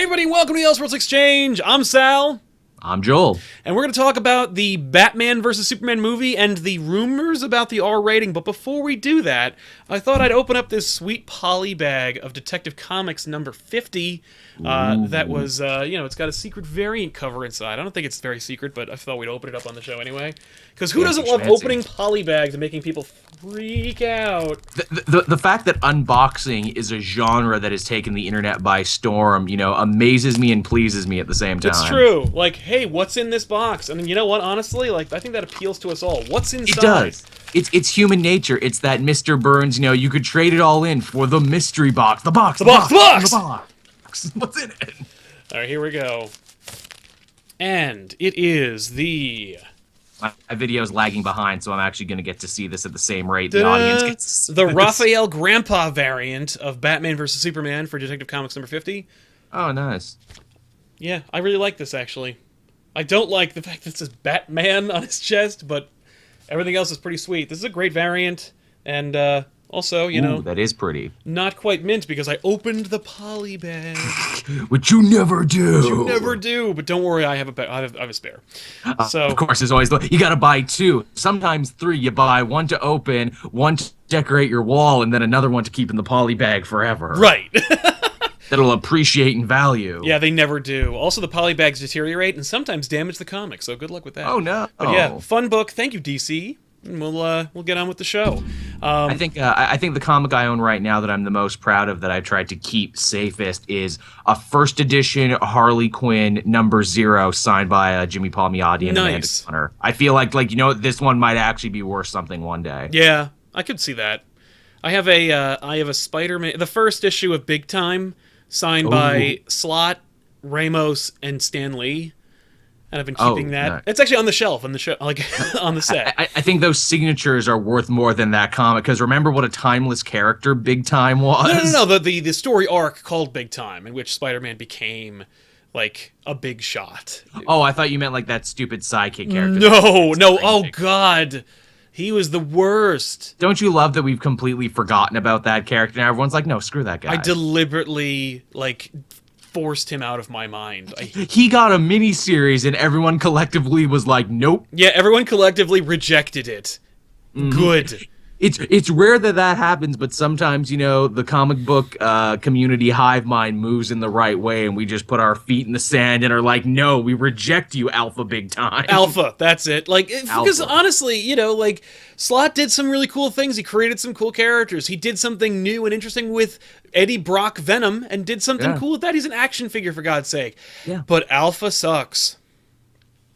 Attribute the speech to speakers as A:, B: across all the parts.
A: everybody, welcome to the Elseworlds Exchange. I'm Sal.
B: I'm Joel.
A: And we're going to talk about the Batman vs. Superman movie and the rumors about the R rating. But before we do that, I thought I'd open up this sweet poly bag of Detective Comics number 50. That was, it's got a secret variant cover inside. I don't think it's very secret, but I thought we'd open it up on the show anyway. Because who doesn't love opening poly bags and making people freak out?
B: The fact that unboxing is a genre that has taken the internet by storm, amazes me and pleases me at the same time.
A: It's true. Like, hey, what's in this box? I mean, you know what? Honestly, I think that appeals to us all. What's inside?
B: It does. It's human nature. It's that Mr. Burns, you could trade it all in for the mystery box. The box! What's in it?
A: All right, here we go. And it is the...
B: My video's lagging behind, so I'm actually going to get to see this at the same rate the audience gets.
A: The Raphael Grandpa variant of Batman vs. Superman for Detective Comics number 50.
B: Oh, nice.
A: Yeah, I really like this, actually. I don't like the fact that it says Batman on his chest, but everything else is pretty sweet. This is a great variant, and also,
B: Ooh, that is pretty.
A: Not quite mint, because I opened the poly bag.
B: Which you never do.
A: But don't worry, I have a spare. So
B: of course, as always, you gotta buy two, sometimes three. You buy one to open, one to decorate your wall, and then another one to keep in the poly bag forever.
A: Right.
B: That'll appreciate in value.
A: Yeah, they never do. Also, the poly bags deteriorate and sometimes damage the comic, so good luck with that.
B: Oh, no.
A: But yeah, fun book. Thank you, DC. And we'll get on with the show.
B: I think the comic I own right now that I'm the most proud of, that I've tried to keep safest, is a first edition Harley Quinn #0 signed by Jimmy Palmiotti and Amanda Conner. I feel like this one might actually be worth something one day.
A: Yeah, I could see that. I have a Spider-Man, the first issue of Big Time, signed by Slott, Ramos, and Stan Lee. And I've been keeping that.
B: Nice.
A: It's actually on the shelf, on the on the set.
B: I think those signatures are worth more than that comic, because remember what a timeless character Big Time was?
A: No. The story arc called Big Time, in which Spider-Man became a big shot.
B: Oh, I thought you meant that stupid sidekick character.
A: No. Oh God, he was the worst.
B: Don't you love that we've completely forgotten about that character? Now everyone's like, no, screw that guy.
A: I deliberately forced him out of my mind.
B: He got a mini-series and everyone collectively was like, nope.
A: Yeah, everyone collectively rejected it. Mm-hmm. Good.
B: It's rare that happens, but sometimes, the comic book community hive mind moves in the right way, and we just put our feet in the sand and are like, no, we reject you, Alpha Big Time.
A: Alpha, that's it. Because honestly, Slott did some really cool things. He created some cool characters. He did something new and interesting with Eddie Brock Venom, and did something cool with that. He's an action figure, for God's sake. Yeah. But Alpha sucks.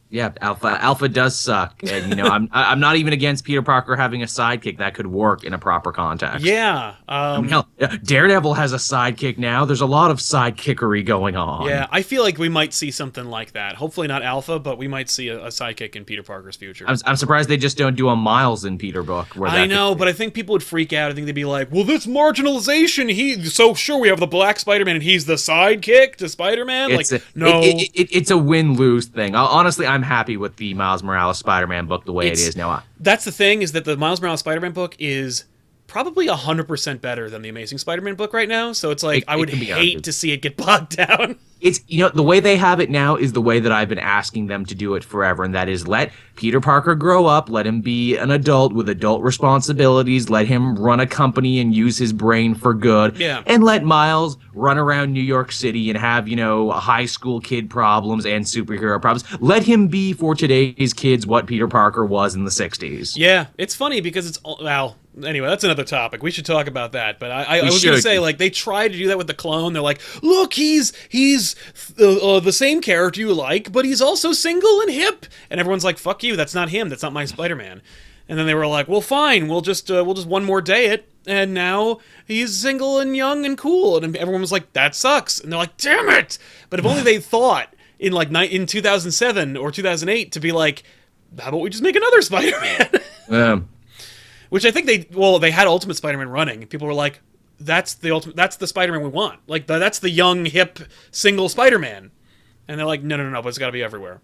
B: Yeah, Alpha does suck, and I'm not even against Peter Parker having a sidekick that could work in a proper context.
A: Yeah,
B: hell, Daredevil has a sidekick now. There's a lot of sidekickery going on.
A: Yeah, I feel like we might see something like that. Hopefully not Alpha, but we might see a sidekick in Peter Parker's future.
B: I'm surprised they just don't do a Miles in Peter book.
A: I know, but I think people would freak out. I think they'd be like, "Well, this marginalization. So sure, we have the Black Spider-Man, and he's the sidekick to Spider-Man." No,
B: it's a win-lose thing. Honestly, I'm happy with the Miles Morales Spider-Man book the way it is now.
A: That's the thing, is that the Miles Morales Spider-Man book is probably 100% better than the Amazing Spider-Man book right now, so it's I would hate to see it get bogged down.
B: It's, the way they have it now is the way that I've been asking them to do it forever, and that is let Peter Parker grow up, let him be an adult with adult responsibilities, let him run a company and use his brain for good, and let Miles run around New York City and have, high school kid problems and superhero problems. Let him be, for today's kids, what Peter Parker was in the 60s.
A: Yeah, it's funny because it's, anyway, that's another topic. We should talk about that. But I was going to say, they tried to do that with the clone. They're like, look, he's the same character you like, but he's also single and hip. And everyone's like, fuck you, that's not him. That's not my Spider-Man. And then they were like, well, fine, we'll just one more day it. And now he's single and young and cool. And everyone was like, that sucks. And they're like, damn it. But if only they thought in 2007 or 2008 to be like, how about we just make another Spider-Man? Which I think they had Ultimate Spider-Man running. People were like, that's the Spider-Man we want. That's the young, hip, single Spider-Man. And they're like, no, but it's got to be everywhere.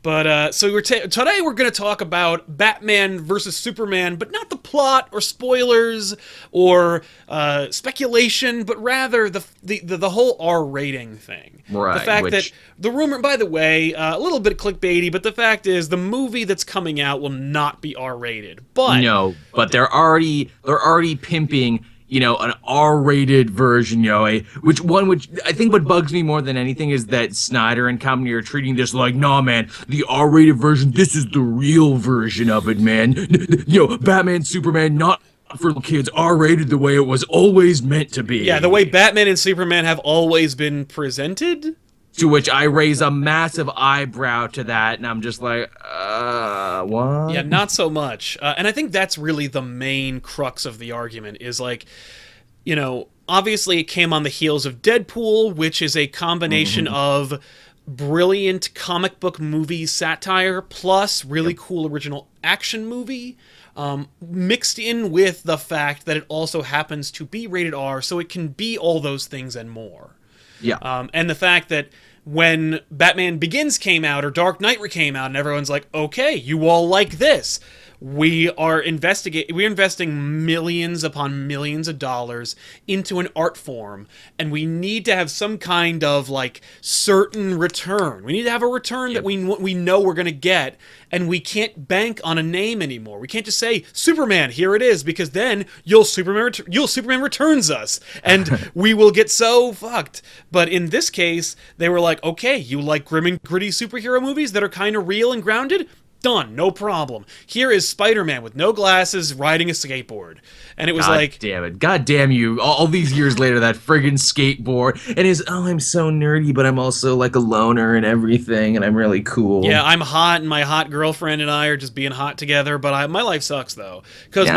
A: But so today we're going to talk about Batman versus Superman, but not the plot or spoilers or speculation, but rather the whole R rating thing.
B: Right.
A: The fact that the rumor, by the way, a little bit clickbaity, but the fact is the movie that's coming out will not be R rated. But
B: no, but they're already pimping, an R-rated version, which I think what bugs me more than anything is that Snyder and company are treating this like, nah, man, the R-rated version, this is the real version of it, man. Batman, Superman, not for kids, R-rated the way it was always meant to be.
A: Yeah, the way Batman and Superman have always been presented.
B: To which I raise a massive eyebrow to that, and I'm just like, what?
A: Yeah, not so much. And I think that's really the main crux of the argument is like, obviously it came on the heels of Deadpool, which is a combination of brilliant comic book movie satire plus really cool original action movie, mixed in with the fact that it also happens to be rated R, so it can be all those things and more.
B: Yeah.
A: And the fact that when Batman Begins came out or Dark Knight came out and everyone's like, okay, you all like this. We're investing millions upon millions of dollars into an art form, and we need to have some kind of like certain return. We need to have a return that we know we're going to get, and we can't bank on a name anymore. We can't just say Superman, here it is, because then Superman returns us, and we will get so fucked. But in this case, they were like, okay, you like grim and gritty superhero movies that are kind of real and grounded? Done, no problem. Here is Spider-Man with no glasses riding a skateboard. And it was
B: God damn you. All these years later, that friggin' skateboard. And I'm so nerdy, but I'm also like a loner and everything, and I'm really cool.
A: Yeah, I'm hot, and my hot girlfriend and I are just being hot together, but my life sucks, though. Because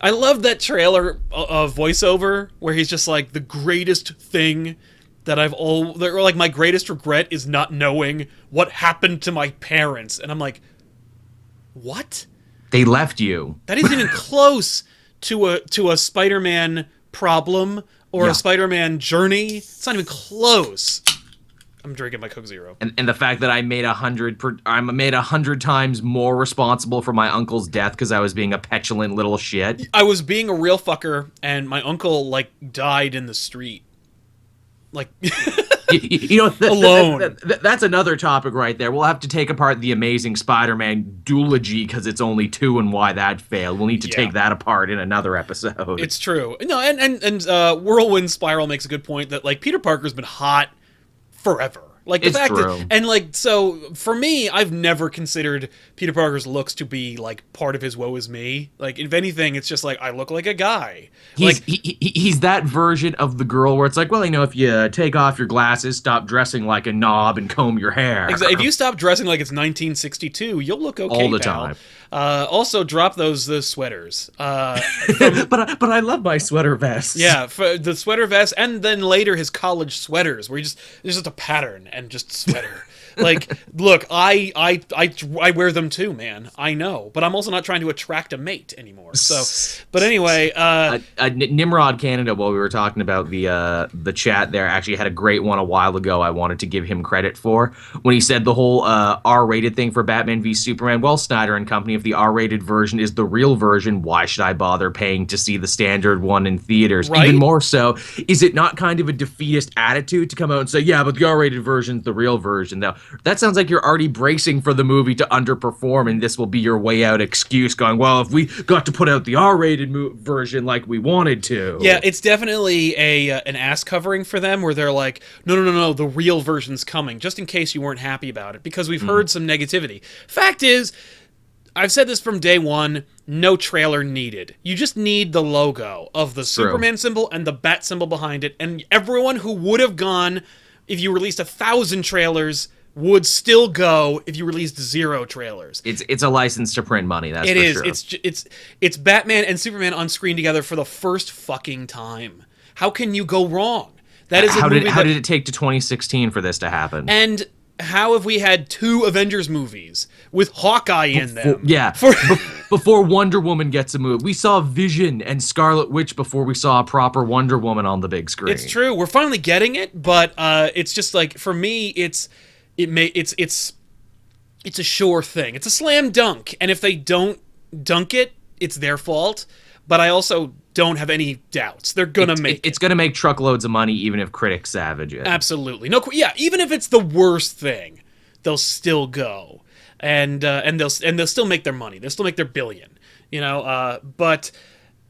A: I love that trailer of voiceover where he's just like, the greatest thing that my greatest regret is not knowing what happened to my parents. And I'm like, what?
B: They left you.
A: That isn't even close to a Spider-Man problem or a Spider-Man journey. It's not even close. I'm drinking my Coke Zero.
B: And the fact that I'm made 100 times more responsible for my uncle's death because I was being a petulant little shit.
A: I was being a real fucker, and my uncle died in the street.
B: Alone. That's another topic right there. We'll have to take apart the Amazing Spider-Man duology because it's only 2 and why that failed. We'll need to take that apart in another episode.
A: It's true. No, and Whirlwind Spiral makes a good point that Peter Parker's been hot forever.
B: It's true.
A: So for me, I've never considered Peter Parker's looks to be part of his woe is me. If anything, it's just I look like a guy.
B: He's that version of the girl where it's if you take off your glasses, stop dressing like a knob, and comb your hair.
A: Exactly. If you stop dressing like it's 1962, you'll look okay,
B: all the
A: pal.
B: time.
A: Also, drop those sweaters.
B: But I love my sweater vests.
A: Yeah, for the sweater vest, and then later his college sweaters, where there's just a pattern and just sweater. Look, I wear them too, man. I know, but I'm also not trying to attract a mate anymore. So, but anyway,
B: Nimrod Canada, while we were talking about the chat there, actually had a great one a while ago. I wanted to give him credit for when he said the whole R-rated thing for Batman v Superman. Well, Snyder and company, if the R-rated version is the real version, why should I bother paying to see the standard one in theaters?
A: Right?
B: Even more so, is it not kind of a defeatist attitude to come out and say, yeah, but the R-rated version's the real version, though? That sounds like you're already bracing for the movie to underperform, and this will be your way out excuse going, well, if we got to put out the R-rated version like we wanted to.
A: Yeah, it's definitely an ass covering for them where they're like, no, the real version's coming, just in case you weren't happy about it, because we've heard some negativity. Fact is, I've said this from day one, no trailer needed. You just need the logo of the Superman symbol and the bat symbol behind it, and everyone who would have gone if you released 1,000 trailers would still go if you released 0 trailers.
B: It's a license to print money, that's for sure.
A: It's Batman and Superman on screen together for the first fucking time. How can you go wrong? That is how did
B: it take to 2016 for this to happen?
A: And how have we had 2 Avengers movies with Hawkeye in them?
B: Before Wonder Woman gets a move. We saw Vision and Scarlet Witch before we saw a proper Wonder Woman on the big screen.
A: It's true. We're finally getting it, but it's just for me, it's it's a sure thing. It's a slam dunk. And if they don't dunk it, it's their fault. But I also don't have any doubts. They're going to make it.
B: It's going to make truckloads of money even if critics savage it.
A: Absolutely. No, yeah, even if it's the worst thing, they'll still go. And they'll still make their money. They'll still make their billion, you know. But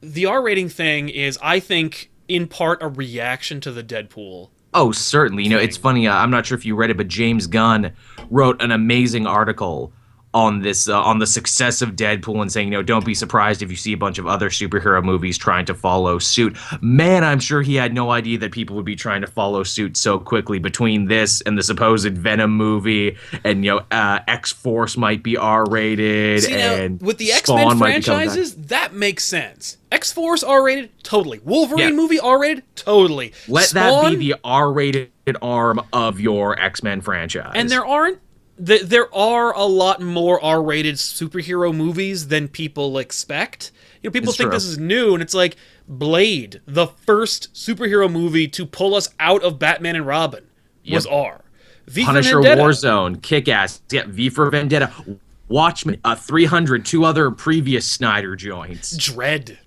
A: the R rating thing is, I think, in part a reaction to the Deadpool.
B: Oh, certainly. You know, it's funny. I'm not sure if you read it, but James Gunn wrote an amazing article on this, on the success of Deadpool, and saying, you know, don't be surprised if you see a bunch of other superhero movies trying to follow suit. Man, I'm sure he had no idea that people would be trying to follow suit so quickly between this and the supposed Venom movie, and, you know, X-Force might be R-rated.
A: See,
B: and
A: now, with the X-Men franchises, that makes sense. X-Force R-rated? Totally. Wolverine movie R-rated? Totally.
B: Let that be the R-rated arm of your X-Men franchise.
A: And there are a lot more R-rated superhero movies than people expect. You know, people think this is new, and it's like Blade, the first superhero movie to pull us out of Batman and Robin, was R. V
B: Punisher,
A: for Vendetta.
B: Warzone, Kick-Ass, V for Vendetta, Watchmen, 300, two other previous Snyder joints.
A: Dredd.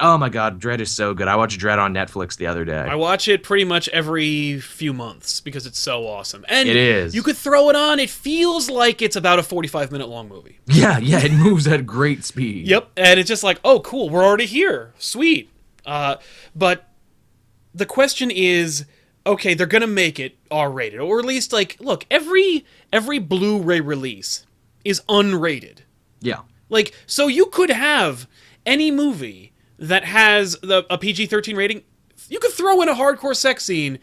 B: Oh my god, Dredd is so good. I watched Dredd on Netflix the other day.
A: I watch it pretty much every few months because it's so awesome. And
B: it is.
A: You could throw it on. It feels like it's about a 45-minute long movie.
B: Yeah, it moves at great speed.
A: Yep, and it's just like, oh, cool, we're already here. Sweet. But the question is, okay, they're going to make it R-rated. Or at least, like, look, every Blu-ray release is unrated.
B: Yeah.
A: Like, so you could have any movie that has a PG-13 rating, you could throw in a hardcore sex scene,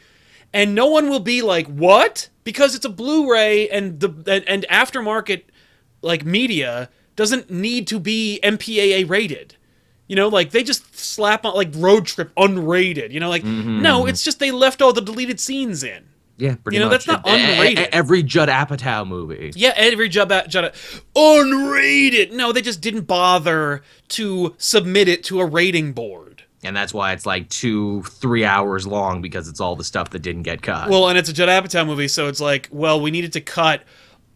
A: and no one will be like, what? Because it's a Blu-ray, and and aftermarket, like, media doesn't need to be MPAA rated. You know, like, they just slap on, like, Road Trip unrated. You know, like, no, it's just they left all the deleted scenes in.
B: Yeah, pretty much.
A: You know, that's not unrated.
B: Every Judd Apatow movie.
A: Yeah, every Judd unrated. No, they just didn't bother to submit it to a rating board.
B: And that's why it's like 2-3 hours long, because it's all the stuff that didn't get cut.
A: Well, and it's a Judd Apatow movie, so it's like, well, we needed to cut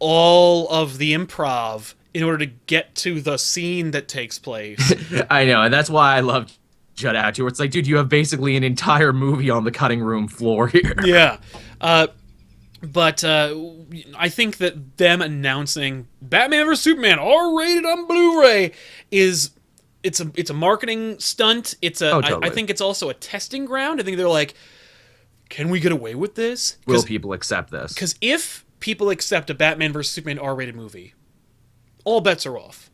A: all of the improv in order to get to the scene that takes place.
B: I know, and that's why I love Judd Apatow, where it's like, dude, you have basically an entire movie on the cutting room floor here.
A: Yeah. But I think that them announcing Batman vs Superman R-rated on Blu-ray it's a marketing stunt. Totally. I think it's also a testing ground. I think they're like, can we get away with this?
B: Will people accept this?
A: Because if people accept a Batman vs Superman R-rated movie, all bets are off.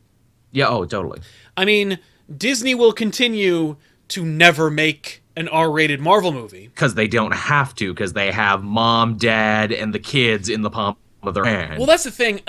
B: Yeah, oh, totally.
A: I mean, Disney will continue to never make an R-rated Marvel movie.
B: Because they don't have to, because they have mom, dad, and the kids in the palm of their hand.
A: Well, that's the thing.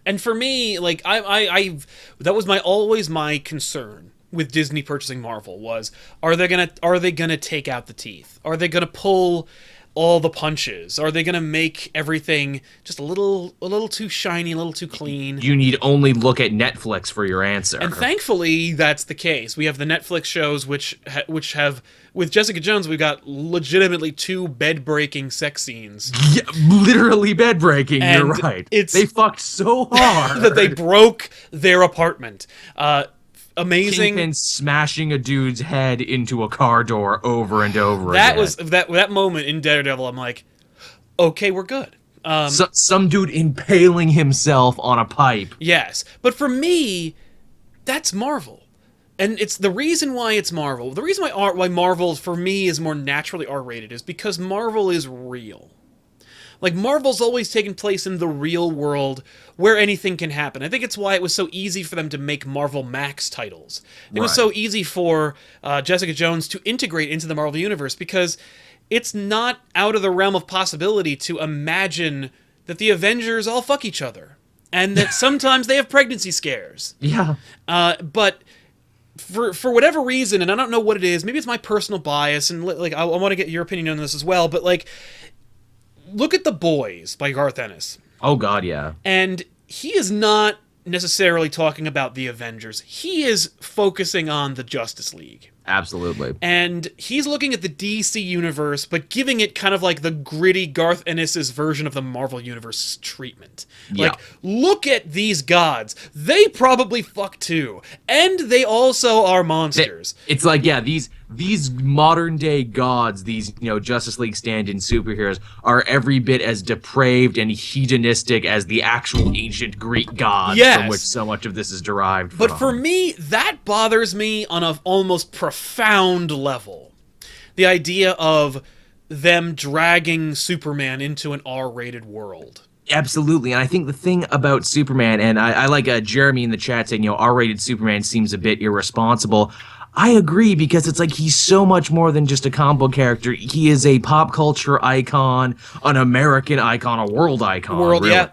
A: And for me, like, that was always my concern with Disney purchasing Marvel was, are they gonna take out the teeth? Are they gonna pull all the punches? Are they going to make everything just a little too shiny, a little too clean?
B: You need only look at Netflix for your answer.
A: And thankfully, that's the case. We have the Netflix shows which have, with Jessica Jones, we've got legitimately 2 bed-breaking sex scenes.
B: Yeah, literally bed-breaking, you're right. They fucked so hard.
A: that they broke their apartment. Amazing.
B: Kingpin smashing a dude's head into a car door over and over
A: again.
B: That
A: was that moment in Daredevil. I'm like, okay, we're good.
B: Some dude impaling himself on a pipe.
A: Yes, but for me, that's Marvel, and it's the reason why it's Marvel. The reason why Marvel for me is more naturally R-rated is because Marvel is real. Like, Marvel's always taken place in the real world where anything can happen. I think it's why it was so easy for them to make Marvel Max titles. It was so easy for Jessica Jones to integrate into the Marvel Universe because it's not out of the realm of possibility to imagine that the Avengers all fuck each other and that sometimes they have pregnancy scares.
B: Yeah.
A: But for whatever reason, and I don't know what it is, maybe it's my personal bias, and like I want to get your opinion on this as well, but like, look at The Boys by Garth Ennis.
B: Oh, God, yeah.
A: And he is not necessarily talking about the Avengers. He is focusing on the Justice League.
B: Absolutely.
A: And he's looking at the DC universe, but giving it kind of like the gritty Garth Ennis's version of the Marvel universe treatment.
B: Yeah.
A: Like, look at these gods. They probably fuck too. And they also are monsters.
B: It's like, yeah, these modern day gods, these, Justice League stand-in superheroes are every bit as depraved and hedonistic as the actual ancient Greek gods from which so much of this is derived from.
A: But for me, that bothers me on an almost profound level. The idea of them dragging Superman into an R-rated world.
B: Absolutely, and I think the thing about Superman, and I like Jeremy in the chat saying, R-rated Superman seems a bit irresponsible. I agree, because it's like he's so much more than just a comic book character. He is a pop culture icon, an American icon, a world icon. Really.
A: Yeah.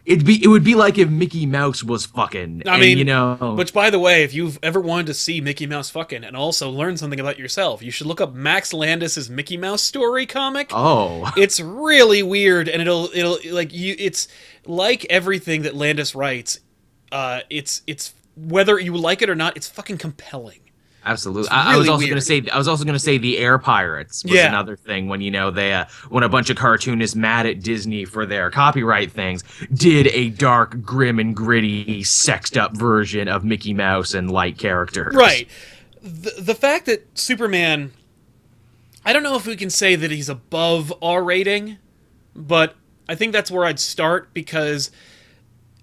B: It would be like if Mickey Mouse was fucking.
A: I mean, which, by the way, if you've ever wanted to see Mickey Mouse fucking and also learn something about yourself, you should look up Max Landis's Mickey Mouse story comic.
B: Oh,
A: it's really weird, and it'll like you. It's like everything that Landis writes. It's whether you like it or not, it's fucking compelling.
B: Absolutely. I was also going to say the Air Pirates was another thing when they when a bunch of cartoonists mad at Disney for their copyright things did a dark, grim and gritty sexed up version of Mickey Mouse and light characters.
A: Right. The fact that Superman, I don't know if we can say that he's above R rating, but I think that's where I'd start, because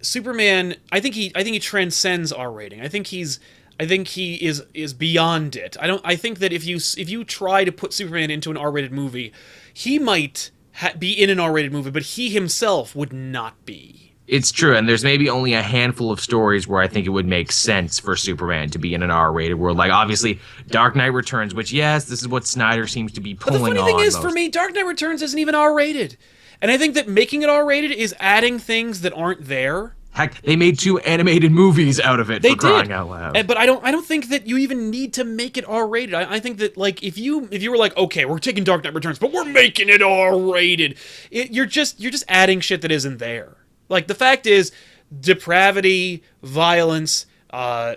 A: Superman, I think he transcends R rating. I think he is beyond it. I think that if you try to put Superman into an R-rated movie, he might be in an R-rated movie, but he himself would not be.
B: It's true, and there's maybe only a handful of stories where I think it would make sense for Superman to be in an R-rated world. Like, obviously, Dark Knight Returns, which, yes, this is what Snyder seems to be pulling on.
A: But the funny thing is, for me, Dark Knight Returns isn't even R-rated. And I think that making it R-rated is adding things that aren't there.
B: Heck, they made 2 animated movies out of it, for crying out loud.
A: But I don't think that you even need to make it R-rated. I think that, like, if you were like, okay, we're taking Dark Knight Returns, but we're making it R-rated, you're just adding shit that isn't there. Like, the fact is, depravity, violence, the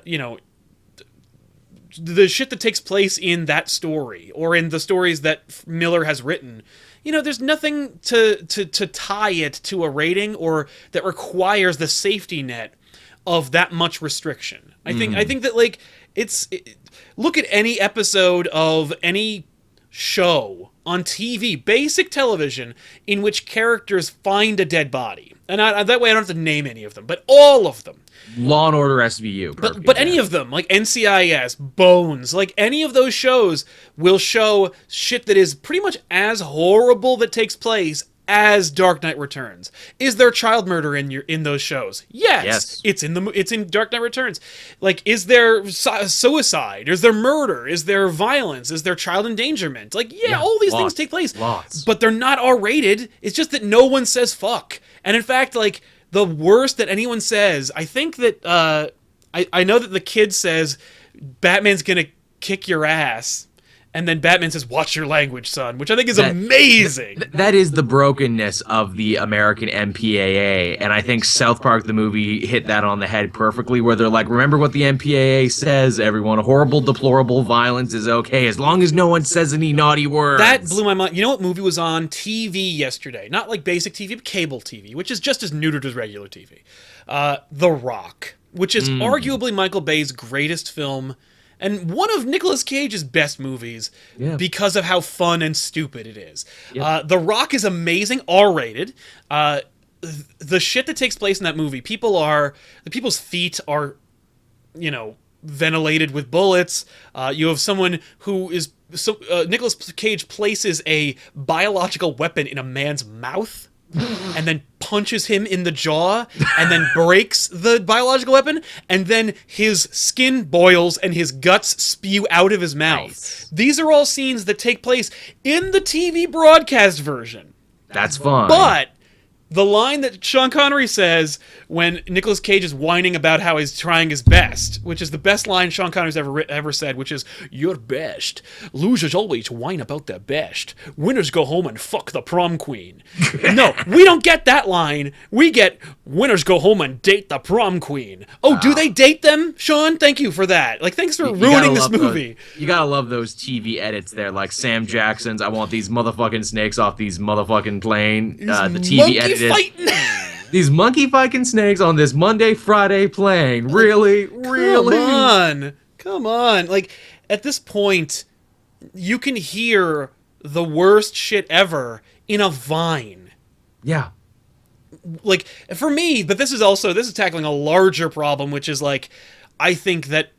A: shit that takes place in that story, or in the stories that Miller has written, there's nothing to tie it to a rating or that requires the safety net of that much restriction. I think that, like, look at any episode of any show on TV, basic television, in which characters find a dead body. And that way I don't have to name any of them, but all of them.
B: Law and Order SVU.
A: But any of them, like NCIS, Bones, like any of those shows will show shit that is pretty much as horrible that takes place as Dark Knight Returns. Is there child murder in those shows? Yes. It's in Dark Knight Returns. Like, is there suicide? Is there murder? Is there violence? Is there child endangerment? Like, all these things take place.
B: Lots.
A: But they're not R-rated. It's just that no one says fuck. And in fact, like, the worst that anyone says, I think that, I know that the kid says, Batman's gonna kick your ass. And then Batman says, watch your language, son, which I think is amazing.
B: That is the brokenness of the American MPAA. And I think South Park, the movie, hit that on the head perfectly, where they're like, remember what the MPAA says, everyone. Horrible, deplorable violence is okay, as long as no one says any naughty words.
A: That blew my mind. You know what movie was on TV yesterday? Not like basic TV, but cable TV, which is just as neutered as regular TV. The Rock, which is arguably Michael Bay's greatest film, and one of Nicolas Cage's best movies because of how fun and stupid it is. The Rock is amazing, R-rated. The shit that takes place in that movie, people's feet are, ventilated with bullets. You have someone who is... Nicolas Cage places a biological weapon in a man's mouth and then punches him in the jaw and then breaks the biological weapon, and then his skin boils and his guts spew out of his mouth. Nice. These are all scenes that take place in the TV broadcast version.
B: That's fun.
A: But the line that Sean Connery says when Nicolas Cage is whining about how he's trying his best, which is the best line Sean Connery's ever said, which is, "Your best. Losers always whine about their best. Winners go home and fuck the prom queen." No, we don't get that line. We get, "Winners go home and date the prom queen." Oh, do they date them, Sean? Thank you for that. Like, thanks for ruining this movie.
B: You gotta love those TV edits there, like Sam Jackson's, "I want these motherfucking snakes off these motherfucking plane." The TV edited. These monkey fighting snakes on this Monday, Friday plane. Really?
A: Come on. Like, at this point, you can hear the worst shit ever in a Vine.
B: Yeah.
A: Like, for me, but this is tackling a larger problem, which is, like, I think that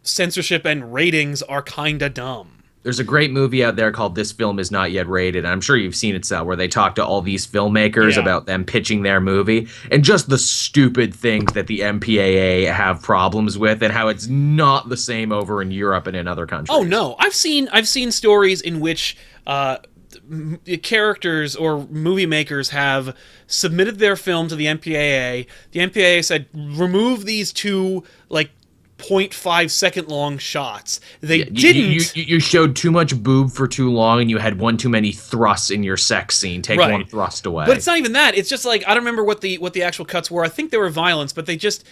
A: censorship and ratings are kinda dumb.
B: There's a great movie out there called This Film Is Not Yet Rated. I'm sure you've seen it, Sal, where they talk to all these filmmakers about them pitching their movie and just the stupid things that the MPAA have problems with and how it's not the same over in Europe and in other countries.
A: Oh no, I've seen stories in which characters or movie makers have submitted their film to the MPAA. The MPAA said, remove these two, like, 0.5 second long shots. They didn't.
B: You showed too much boob for too long, and you had one too many thrusts in your sex scene. Take one thrust away.
A: But it's not even that. It's just like, I don't remember what the actual cuts were. I think they were violence, but they just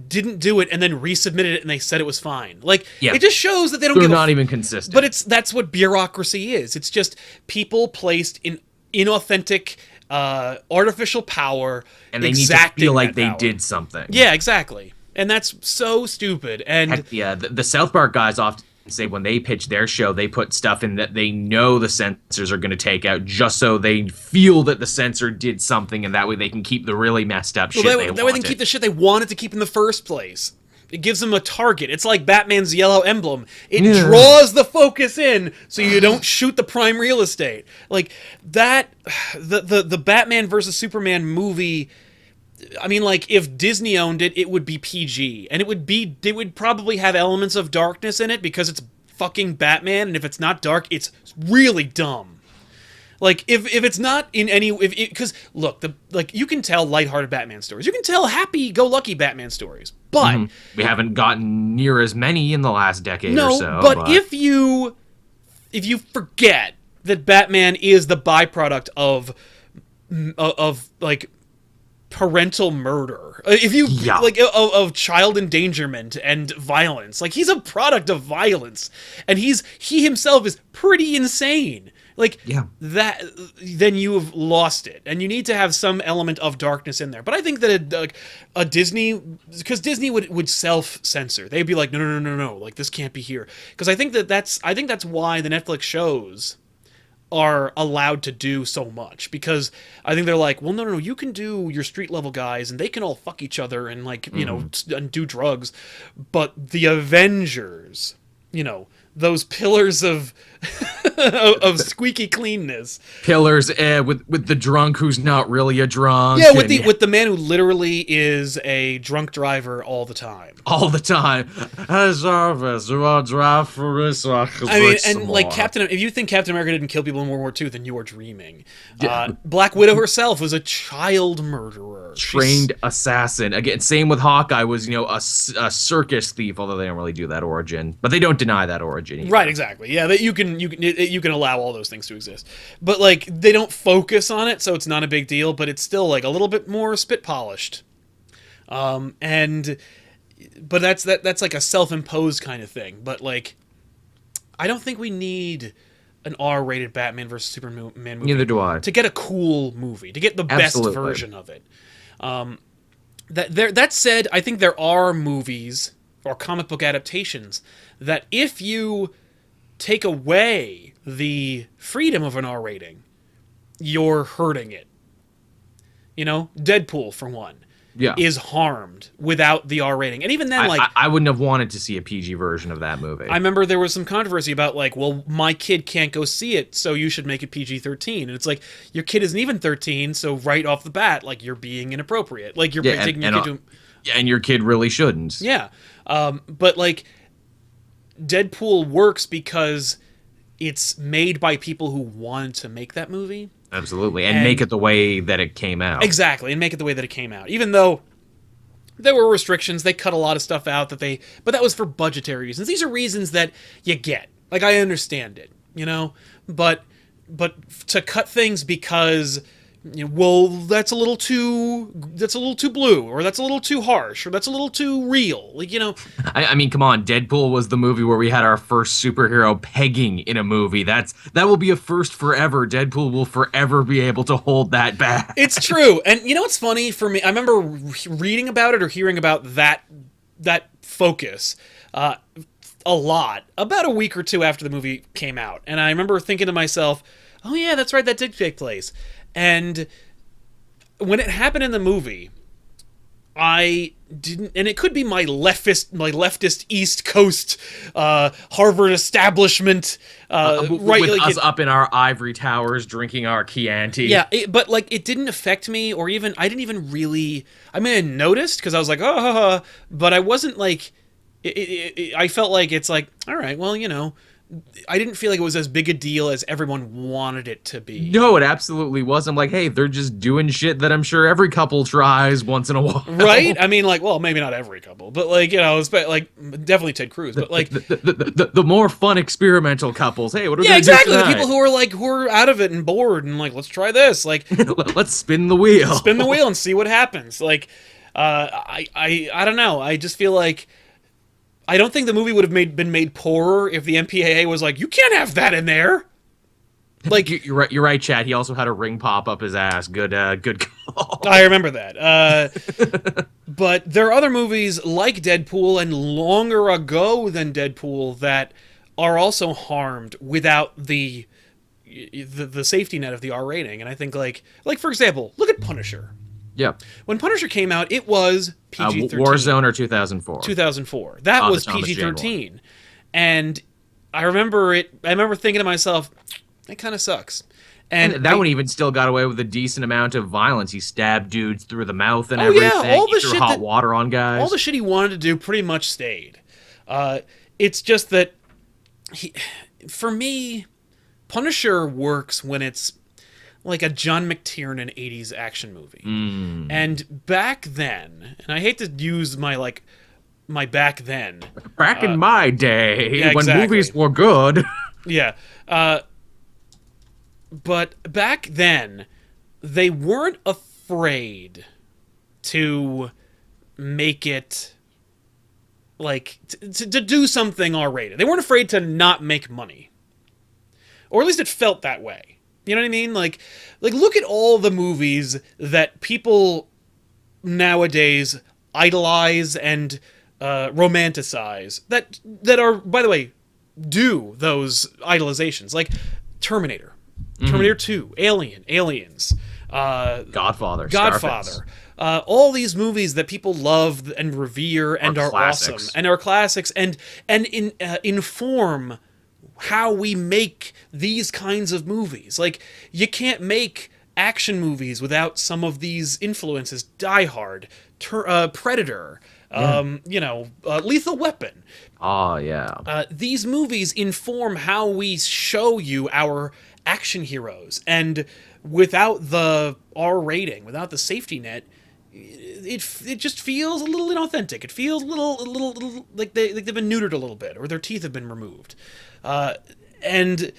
A: didn't do it and then resubmitted it and they said it was fine. Like, it just shows that they're
B: not even consistent.
A: But that's what bureaucracy is. It's just people placed in inauthentic, artificial power,
B: and they need to feel like they did something.
A: Yeah, exactly. And that's so stupid. And
B: heck, yeah, the South Park guys often say when they pitch their show, they put stuff in that they know the censors are going to take out just so they feel that the censor did something, and that way they can keep the really messed up shit they wanted.
A: That way they can keep the shit they wanted to keep in the first place. It gives them a target. It's like Batman's yellow emblem. It draws the focus in so you don't shoot the prime real estate. Like that, the Batman versus Superman movie, I mean, like, if Disney owned it, it would be PG. And it would probably have elements of darkness in it because it's fucking Batman, and if it's not dark, it's really dumb. Like, if it's not in any... Because, look, you can tell lighthearted Batman stories. You can tell happy-go-lucky Batman stories. But...
B: We haven't gotten near as many in the last decade or so.
A: But if you forget that Batman is the byproduct of like... parental murder, if you like, of child endangerment and violence, like, he's a product of violence, and he himself is pretty insane, like, that, then you have lost it, and you need to have some element of darkness in there. But I think that a Disney, because Disney would self-censor, they'd be like, no, like, this can't be here, because I think that's why the Netflix shows are allowed to do so much, because I think they're like, well, no, you can do your street level guys and they can all fuck each other and, like, you know, and do drugs, but the Avengers, you know, those pillars of of squeaky cleanness,
B: pillars with the drunk who's not really a drunk,
A: with the man who literally is a drunk driver all the time.
B: As always, you will drive for us.
A: I mean, and like if you think Captain America didn't kill people in World War II, then you are dreaming. Black Widow herself was a child murderer,
B: trained assassin. Again, same with Hawkeye, was, you know, a circus thief, although they don't really do that origin, but they don't deny that origin either.
A: Right, exactly. Yeah, that you can allow all those things to exist, but, like, they don't focus on it, so it's not a big deal. But it's still, like, a little bit more spit polished, but that's like a self-imposed kind of thing. But, like, I don't think we need an R-rated Batman versus Superman movie.
B: Neither do I.
A: To get a cool movie, to get the best version of it. That said, I think there are movies or comic book adaptations that, if you take away the freedom of an R rating, you're hurting it. You know, Deadpool, for one, is harmed without the R rating. And even then,
B: I wouldn't have wanted to see a PG version of that movie.
A: I remember there was some controversy about, like, well, my kid can't go see it, so you should make it PG-13. And it's like, your kid isn't even 13, so right off the bat, like, you're being inappropriate. Like, you're taking your kid to...
B: Yeah, and your kid really shouldn't.
A: Yeah. But, like, Deadpool works because it's made by people who wanted to make that movie.
B: Absolutely, and make it the way that it came out.
A: Exactly, and make it the way that it came out. Even though there were restrictions, they cut a lot of stuff out but that was for budgetary reasons. These are reasons that you get. Like, I understand it, but to cut things because, well, that's a little too blue, or that's a little too harsh, or that's a little too real. Like,
B: I mean, come on, Deadpool was the movie where we had our first superhero pegging in a movie. That will be a first forever. Deadpool will forever be able to hold that back.
A: It's true. And what's funny for me? I remember reading about it or hearing about that focus a lot about a week or two after the movie came out. And I remember thinking to myself, oh yeah, that's right, that did take place. And when it happened in the movie, I didn't, and it could be my leftist East Coast Harvard establishment,
B: right? With us up in our ivory towers drinking our Chianti.
A: Yeah, but it didn't affect me, or even I didn't even really. I mean, I noticed because I was like, oh, but I wasn't like. I felt like it's like, all right, well, I didn't feel like it was as big a deal as everyone wanted it to be.
B: No, it absolutely was. I'm like, hey, they're just doing shit that I'm sure every couple tries once in a while.
A: Right? I mean, well, maybe not every couple, but definitely Ted Cruz. But
B: the more fun experimental couples. Hey, what are we gonna
A: exactly.
B: do
A: The people who are out of it and bored and let's try this.
B: Let's spin the wheel.
A: Spin the wheel and see what happens. I don't know. I just feel like. I don't think the movie would have been made poorer if the MPAA was like, you can't have that in there.
B: You're right, Chad. He also had a ring pop up his ass. Good call.
A: I remember that. But there are other movies like Deadpool and longer ago than Deadpool that are also harmed without the safety net of the R rating. And I think like for example, look at Punisher.
B: Yep.
A: When Punisher came out, it was PG-13.
B: Warzone or 2004?
A: 2004. That was PG-13. And I remember thinking to myself, that kind of sucks. And
B: that one even still got away with a decent amount of violence. He stabbed dudes through the mouth and everything. Yeah, all the threw hot water on guys.
A: All the shit he wanted to do pretty much stayed. It's just that, for me, Punisher works when it's like a John McTiernan 80s action movie. And back then, and I hate to use my back then.
B: Back in my day,
A: yeah,
B: when movies were good.
A: Yeah. But back then, they weren't afraid to make it to do something R-rated. They weren't afraid to not make money. Or at least it felt that way. You know what I mean? Like look at all the movies that people nowadays idolize and romanticize that are, by the way, do those idolizations. Like Terminator, Terminator 2, Aliens,
B: Godfather,
A: all these movies that people love and revere and are awesome and are classics and inform how we make these kinds of movies. Like, you can't make action movies without some of these influences. Die Hard, Predator, Lethal Weapon.
B: Oh, yeah.
A: These movies inform how we show you our action heroes. And without the R rating, without the safety net, it just feels a little inauthentic. It feels a little like they've been neutered a little bit, or their teeth have been removed. And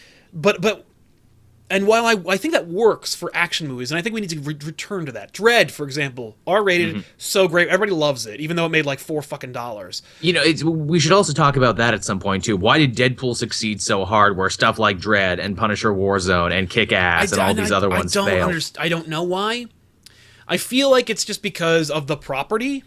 A: while I think that works for action movies, and I think we need to return to that. Dredd, for example, R-rated, so great, everybody loves it, even though it made like $4 fucking.
B: We should also talk about that at some point too. Why did Deadpool succeed so hard, where stuff like Dredd and Punisher Warzone and Kick-Ass and all these other ones failed?
A: I don't know why. I feel like it's just because of the property.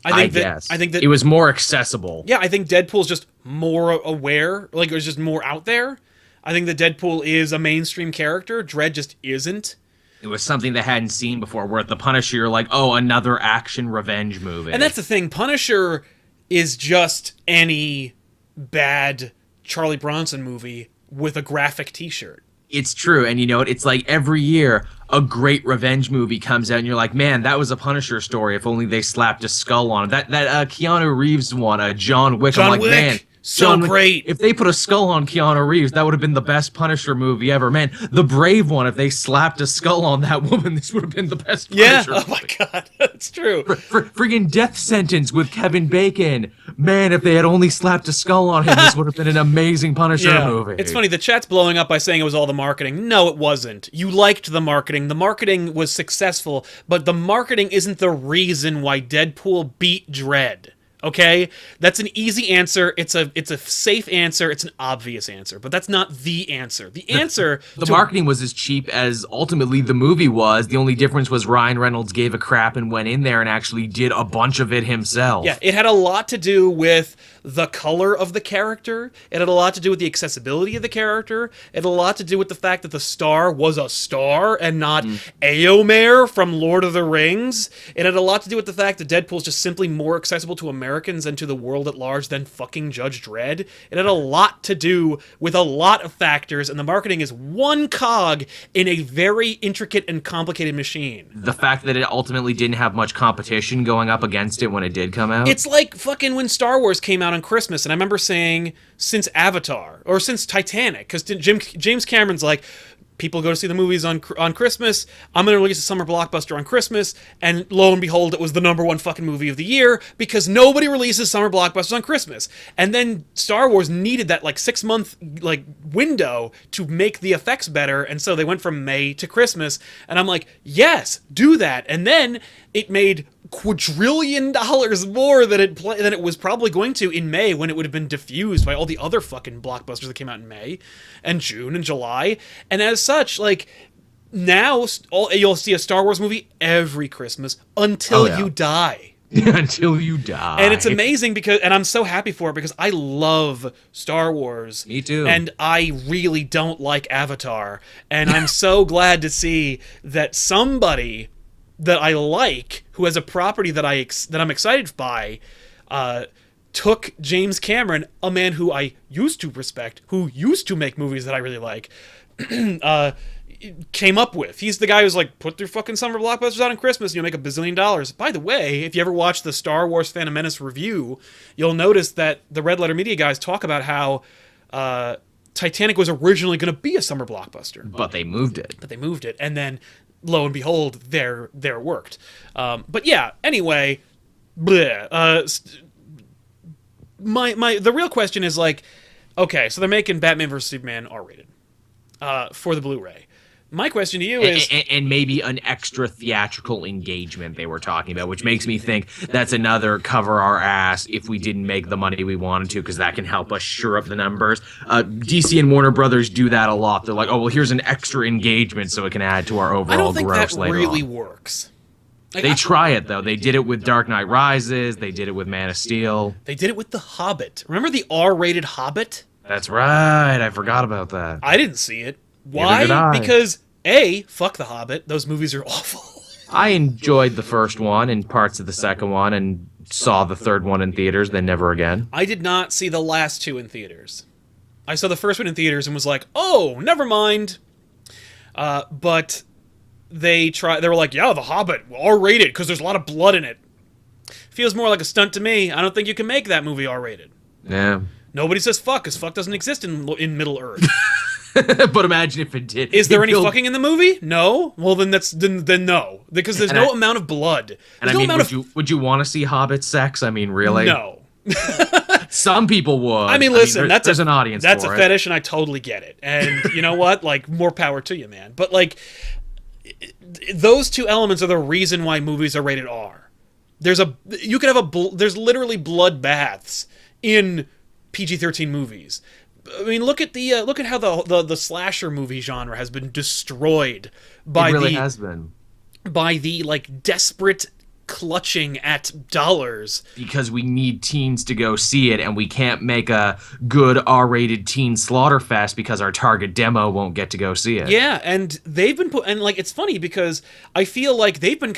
A: I think that
B: it was more accessible.
A: Yeah, I think Deadpool's just more aware, like it was just more out there. I think that Deadpool is a mainstream character. Dredd just isn't.
B: It was something that hadn't seen before, where at the Punisher, you're like, oh, another action revenge movie.
A: And that's the thing. Punisher is just any bad Charlie Bronson movie with a graphic t-shirt.
B: It's true, and you know what? It's like every year a great revenge movie comes out, and you're like, man, that was a Punisher story. If only they slapped a skull on it. That Keanu Reeves one, John Wick. I'm like, man,
A: So great.
B: If they put a skull on Keanu Reeves, that would have been the best Punisher movie ever. Man, The Brave one, if they slapped a skull on that woman, this would have been the best Punisher movie.
A: Oh my god, that's true.
B: Friggin' Death Sentence with Kevin Bacon. Man, if they had only slapped a skull on him, this would have been an amazing Punisher movie.
A: It's funny, the chat's blowing up by saying it was all the marketing. No, it wasn't. You liked the marketing. The marketing was successful, but the marketing isn't the reason why Deadpool beat Dredd. Okay? That's an easy answer. It's a safe answer. It's an obvious answer. But that's not the answer. The answer...
B: The marketing was as cheap as ultimately the movie was. The only difference was Ryan Reynolds gave a crap and went in there and actually did a bunch of it himself.
A: Yeah, it had a lot to do with the color of the character. It had a lot to do with the accessibility of the character. It had a lot to do with the fact that the star was a star and not Éomer from Lord of the Rings. It had a lot to do with the fact that Deadpool's just simply more accessible to Americans and to the world at large than fucking Judge Dredd. It had a lot to do with a lot of factors, and the marketing is one cog in a very intricate and complicated machine.
B: The fact that it ultimately didn't have much competition going up against it when it did come out.
A: It's like fucking when Star Wars came out on Christmas, and I remember saying, since Avatar, or since Titanic, because James Cameron's like, people go to see the movies on Christmas, I'm going to release a summer blockbuster on Christmas, and lo and behold, it was the #1 fucking movie of the year, because nobody releases summer blockbusters on Christmas. And then Star Wars needed that, 6-month, window to make the effects better, and so they went from May to Christmas, and I'm like, yes, do that. And then it made quadrillion dollars more than it was probably going to in May, when it would have been diffused by all the other fucking blockbusters that came out in May and June and July. And as such, now you'll see a Star Wars movie every Christmas until you die.
B: Until you die.
A: And it's amazing and I'm so happy for it, because I love Star Wars.
B: Me too.
A: And I really don't like Avatar. And I'm so glad to see that somebody that I like, who has a property that I'm excited by, took James Cameron, a man who I used to respect, who used to make movies that I really like, came up with. He's the guy who's like, put their fucking summer blockbusters out on Christmas and you'll make $1 billion. By the way, if you ever watch the Star Wars Phantom Menace review, you'll notice that the Red Letter Media guys talk about how Titanic was originally going to be a summer blockbuster.
B: But they moved it.
A: And then, lo and behold, there worked. But yeah, anyway, bleh. The real question is okay, so they're making Batman vs. Superman R-rated for the Blu-ray. My question to you is...
B: And maybe an extra theatrical engagement they were talking about, which makes me think that's another cover our ass if we didn't make the money we wanted to, because that can help us shore up the numbers. DC and Warner Brothers do that a lot. They're like, oh, well, here's an extra engagement so it can add to our overall gross later on.
A: I don't think that really works.
B: They try it, though. They did it with Dark Knight Rises. They did it with Man of Steel.
A: They did it with The Hobbit. Remember the R-rated Hobbit?
B: That's right. I forgot about that.
A: I didn't see it. Why? Because, A, fuck The Hobbit. Those movies are awful.
B: I enjoyed the first one and parts of the second one and saw the third one in theaters, then never again.
A: I did not see the last two in theaters. I saw the first one in theaters and was like, oh, never mind. But they were like, yeah, The Hobbit, R-rated, because there's a lot of blood in it. Feels more like a stunt to me. I don't think you can make that movie R-rated.
B: Yeah.
A: Nobody says fuck, because fuck doesn't exist in Middle Earth.
B: But imagine if it did.
A: Is there any fucking in the movie? No. Well, then then no, because there's no amount of blood.
B: And I mean, would you want to see Hobbit sex? I mean, really?
A: No.
B: Some people would.
A: I mean, listen,
B: there's an audience.
A: That's
B: for
A: a fetish, and I totally get it. And you know what? More power to you, man. But those two elements are the reason why movies are rated R. There's literally bloodbaths in PG-13 movies. I mean, look at how the slasher movie genre has been destroyed by the desperate clutching at dollars,
B: because we need teens to go see it, and we can't make a good R-rated teen slaughterfest because our target demo won't get to go see it.
A: Yeah, and they've been it's funny because I feel like they've been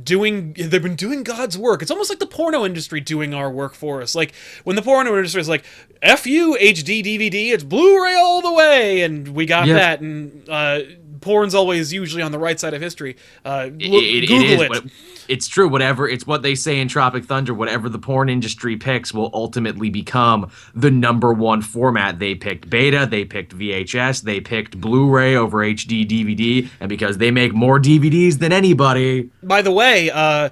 A: doing God's work. It's almost like the porno industry doing our work for us. Like when the porno industry is like, F you HD DVD, it's Blu-ray all the way, and we got that, and porn's always usually on the right side of history.
B: Google it. It's true. Whatever, it's what they say in Tropic Thunder. Whatever the porn industry picks will ultimately become the number one format. They picked beta, they picked VHS, they picked Blu-ray over HD DVD, and because they make more DVDs than anybody.
A: By the way,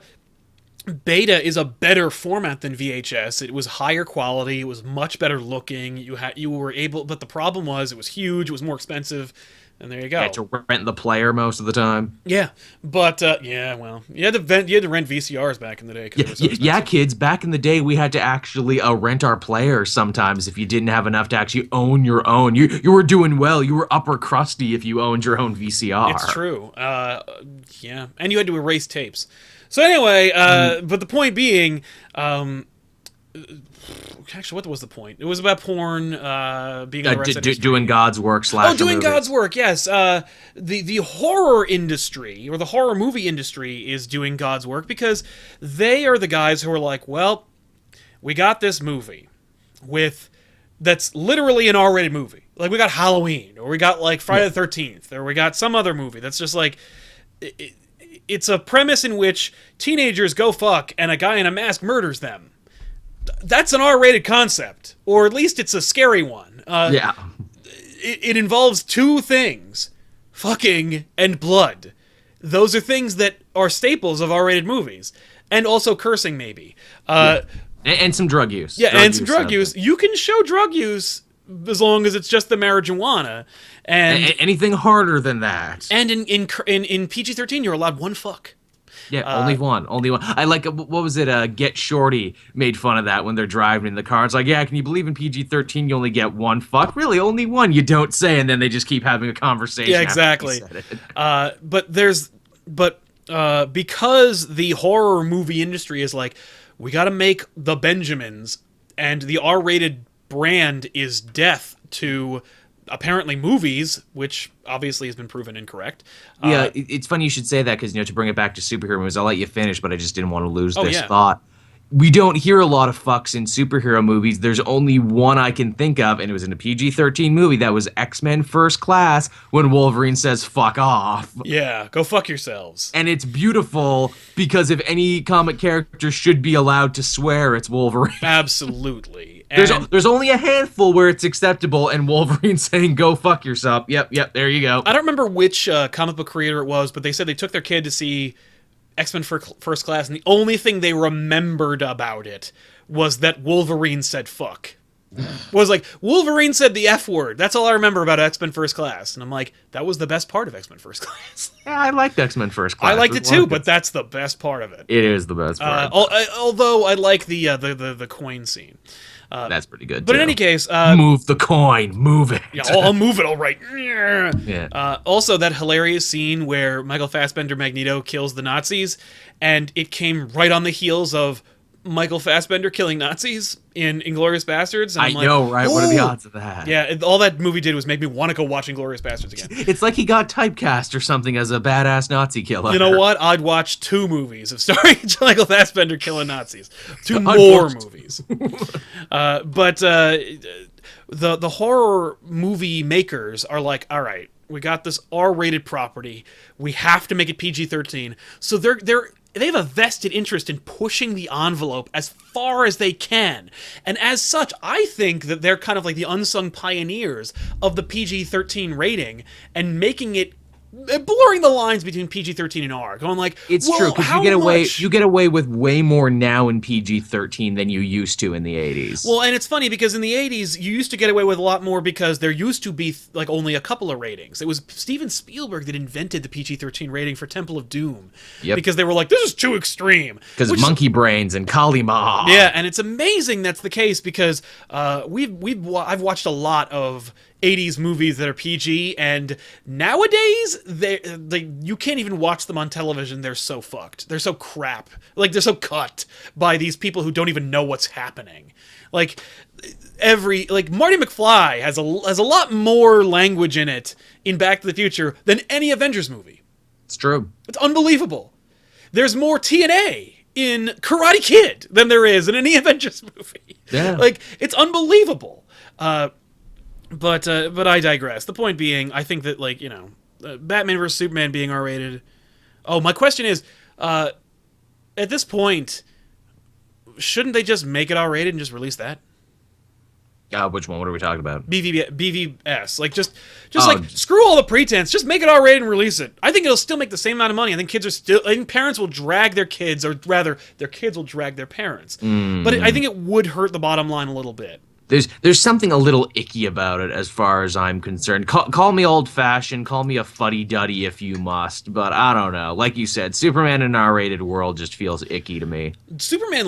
A: beta is a better format than VHS. It was higher quality. It was much better looking. You were able, but the problem was it was huge. It was more expensive. And there you go.
B: You had to rent the player most of the time.
A: Yeah, but well, you had to rent VCRs back in the day.
B: Yeah, kids. Back in the day, we had to actually rent our players sometimes if you didn't have enough to actually own your own. You were doing well. You were upper crusty if you owned your own VCR.
A: It's true. Yeah, and you had to erase tapes. So anyway, but the point being, actually, what was the point? It was about porn being on the right side of
B: doing God's work.
A: Doing God's work. Yes. The horror industry or the horror movie industry is doing God's work because they are the guys who are like, well, we got this movie that's literally an R-rated movie. Like we got Halloween, or we got like Friday the 13th, or we got some other movie that's just like. It's a premise in which teenagers go fuck and a guy in a mask murders them. That's an R-rated concept, or at least it's a scary one.
B: Yeah.
A: It involves two things, fucking and blood. Those are things that are staples of R-rated movies. And also cursing, maybe.
B: And some drug use.
A: Yeah, and some drug use. You can show drug use as long as it's just the marijuana. And
B: anything harder than that.
A: And in PG-13, you're allowed one fuck.
B: Yeah, only one. I like, what was it? Get Shorty made fun of that when they're driving in the car. It's like, yeah, can you believe in PG-13 you only get one fuck? Really, only one? You don't say, and then they just keep having a conversation.
A: Yeah, exactly. Because the horror movie industry is like, we got to make the Benjamins, and the R-rated brand is death to apparently movies, which obviously has been proven incorrect.
B: Yeah, it's funny you should say that because, to bring it back to superhero movies, I'll let you finish, but I just didn't want to lose this thought. We don't hear a lot of fucks in superhero movies. There's only one I can think of, and it was in a PG-13 movie. That was X-Men First Class, when Wolverine says, fuck off.
A: Yeah, go fuck yourselves.
B: And it's beautiful, because if any comic character should be allowed to swear, it's Wolverine.
A: Absolutely.
B: There's only a handful where it's acceptable, and Wolverine saying, go fuck yourself. Yep, there you go.
A: I don't remember which comic book creator it was, but they said they took their kid to see X-Men First Class, and the only thing they remembered about it was that Wolverine said fuck. Was like, Wolverine said the F word. That's all I remember about X-Men First Class. And I'm like, that was the best part of X-Men First Class.
B: Yeah, I liked X-Men First Class.
A: I liked it too, but that's the best part of it.
B: It is the best part.
A: Although I like the coin scene.
B: That's pretty good,
A: but
B: too.
A: in any case...
B: move the coin. Move it.
A: Yeah, I'll move it, all right.
B: Yeah.
A: Also, that hilarious scene where Michael Fassbender Magneto kills the Nazis, and it came right on the heels of Michael Fassbender killing Nazis in Inglourious Bastards. And
B: I know, right? What are the odds of that?
A: Yeah, all that movie did was make me want to go watch Inglourious Bastards again.
B: It's like he got typecast or something as a badass Nazi killer.
A: You know what? I'd watch 2 movies of starring Michael Fassbender killing Nazis. 2 more movies. But the horror movie makers are like, all right, we got this R-rated property. We have to make it PG-13. So they have a vested interest in pushing the envelope as far as they can. And as such, I think that they're kind of like the unsung pioneers of the PG-13 rating and making it, blurring the lines between PG-13 and R, going like,
B: it's true, because you get away with way more now in PG-13 than you used to in the 80s.
A: Well, and it's funny because in the 80s you used to get away with a lot more because there used to be like only a couple of ratings. It was Steven Spielberg that invented the PG-13 rating for Temple of Doom.
B: Yep.
A: Because they were like, this is too extreme.
B: Because monkey brains and Kali Ma.
A: Yeah, and it's amazing that's the case because I've watched a lot of 80s movies that are PG, and nowadays you can't even watch them on television. They're so fucked. They're so crap. Like, they're so cut by these people who don't even know what's happening. Like, Marty McFly has a lot more language in it in Back to the Future than any Avengers movie.
B: It's true.
A: It's unbelievable. There's more TNA in Karate Kid than there is in any Avengers movie.
B: Yeah.
A: Like, it's unbelievable. But I digress. The point being, I think that, Batman vs Superman being R-rated. Oh, my question is, at this point, shouldn't they just make it R-rated and just release that?
B: Which one? What are we talking about?
A: BVS. Like, just like, screw all the pretense. Just make it R-rated and release it. I think it'll still make the same amount of money. I think parents will drag their kids, or rather, their kids will drag their parents. But I think it would hurt the bottom line a little bit.
B: There's something a little icky about it as far as I'm concerned. Call me old-fashioned, call me a fuddy-duddy if you must, but I don't know. Like you said, Superman in an R-rated world just feels icky to me.
A: This Man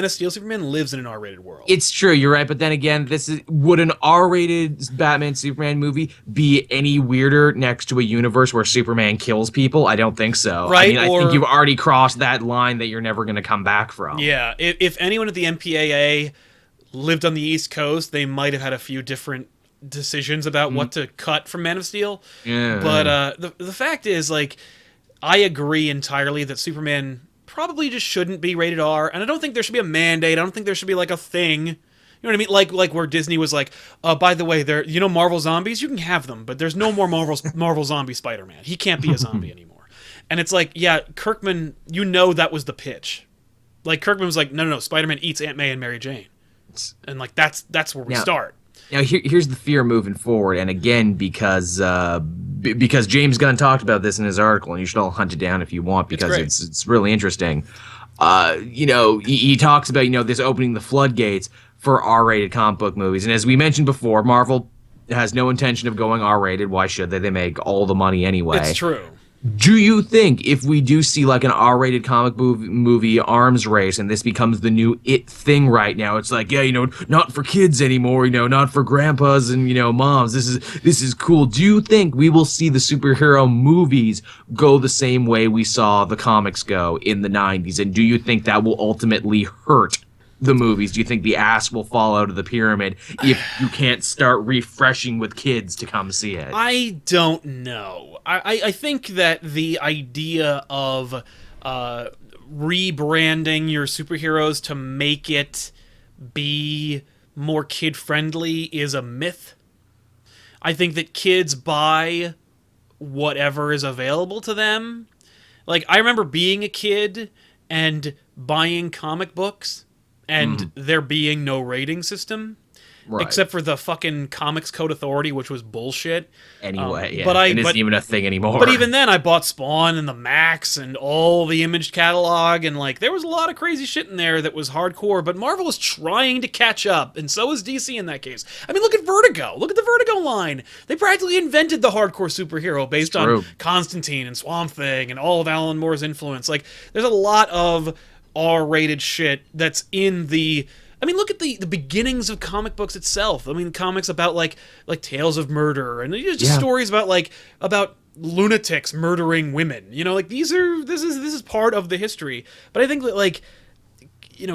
A: of Steel Superman lives in an R-rated world.
B: It's true, you're right, but then again, would an R-rated Batman-Superman movie be any weirder next to a universe where Superman kills people? I don't think so.
A: Right,
B: I think you've already crossed that line that you're never going to come back from.
A: Yeah, if anyone at the MPAA lived on the East Coast, they might have had a few different decisions about what to cut from Man of Steel.
B: Yeah.
A: But the fact is, like, I agree entirely that Superman probably just shouldn't be rated R, and I don't think there should be a mandate. I don't think there should be, like, a thing. You know what I mean? Like where Disney was like, by the way, Marvel zombies, you can have them, but there's no more Marvel zombie Spider-Man. He can't be a zombie anymore. And it's like, yeah, Kirkman, that was the pitch. Like, Kirkman was like, no, Spider-Man eats Aunt May and Mary Jane. And like that's where we start.
B: Now here's the fear moving forward, and again because James Gunn talked about this in his article, and you should all hunt it down if you want because it's really interesting. He talks about this opening the floodgates for R-rated comic book movies, and as we mentioned before, Marvel has no intention of going R-rated. Why should they? They make all the money anyway.
A: It's true.
B: Do you think if we do see like an R-rated comic movie arms race and this becomes the new it thing right now, it's like, not for kids anymore, not for grandpas and, moms, this is cool. Do you think we will see the superhero movies go the same way we saw the comics go in the 90s? And do you think that will ultimately hurt the movies? Do you think the ass will fall out of the pyramid if you can't start refreshing with kids to come see it?
A: I don't know. I think that the idea of rebranding your superheroes to make it be more kid-friendly is a myth. I think that kids buy whatever is available to them. Like, I remember being a kid and buying comic books and there being no rating system. Right. Except for the fucking Comics Code Authority, which was bullshit.
B: Anyway, it isn't even a thing anymore.
A: But even then, I bought Spawn and the Max and all the Image catalog, and like there was a lot of crazy shit in there that was hardcore. But Marvel was trying to catch up, and so is DC in that case. I mean, look at Vertigo. Look at the Vertigo line. They practically invented the hardcore superhero based on Constantine and Swamp Thing and all of Alan Moore's influence. Like, there's a lot of R-rated shit that's in the... I mean, look at the beginnings of comic books itself. I mean, comics about like tales of murder and just stories about lunatics murdering women. Like this is part of the history. But I think that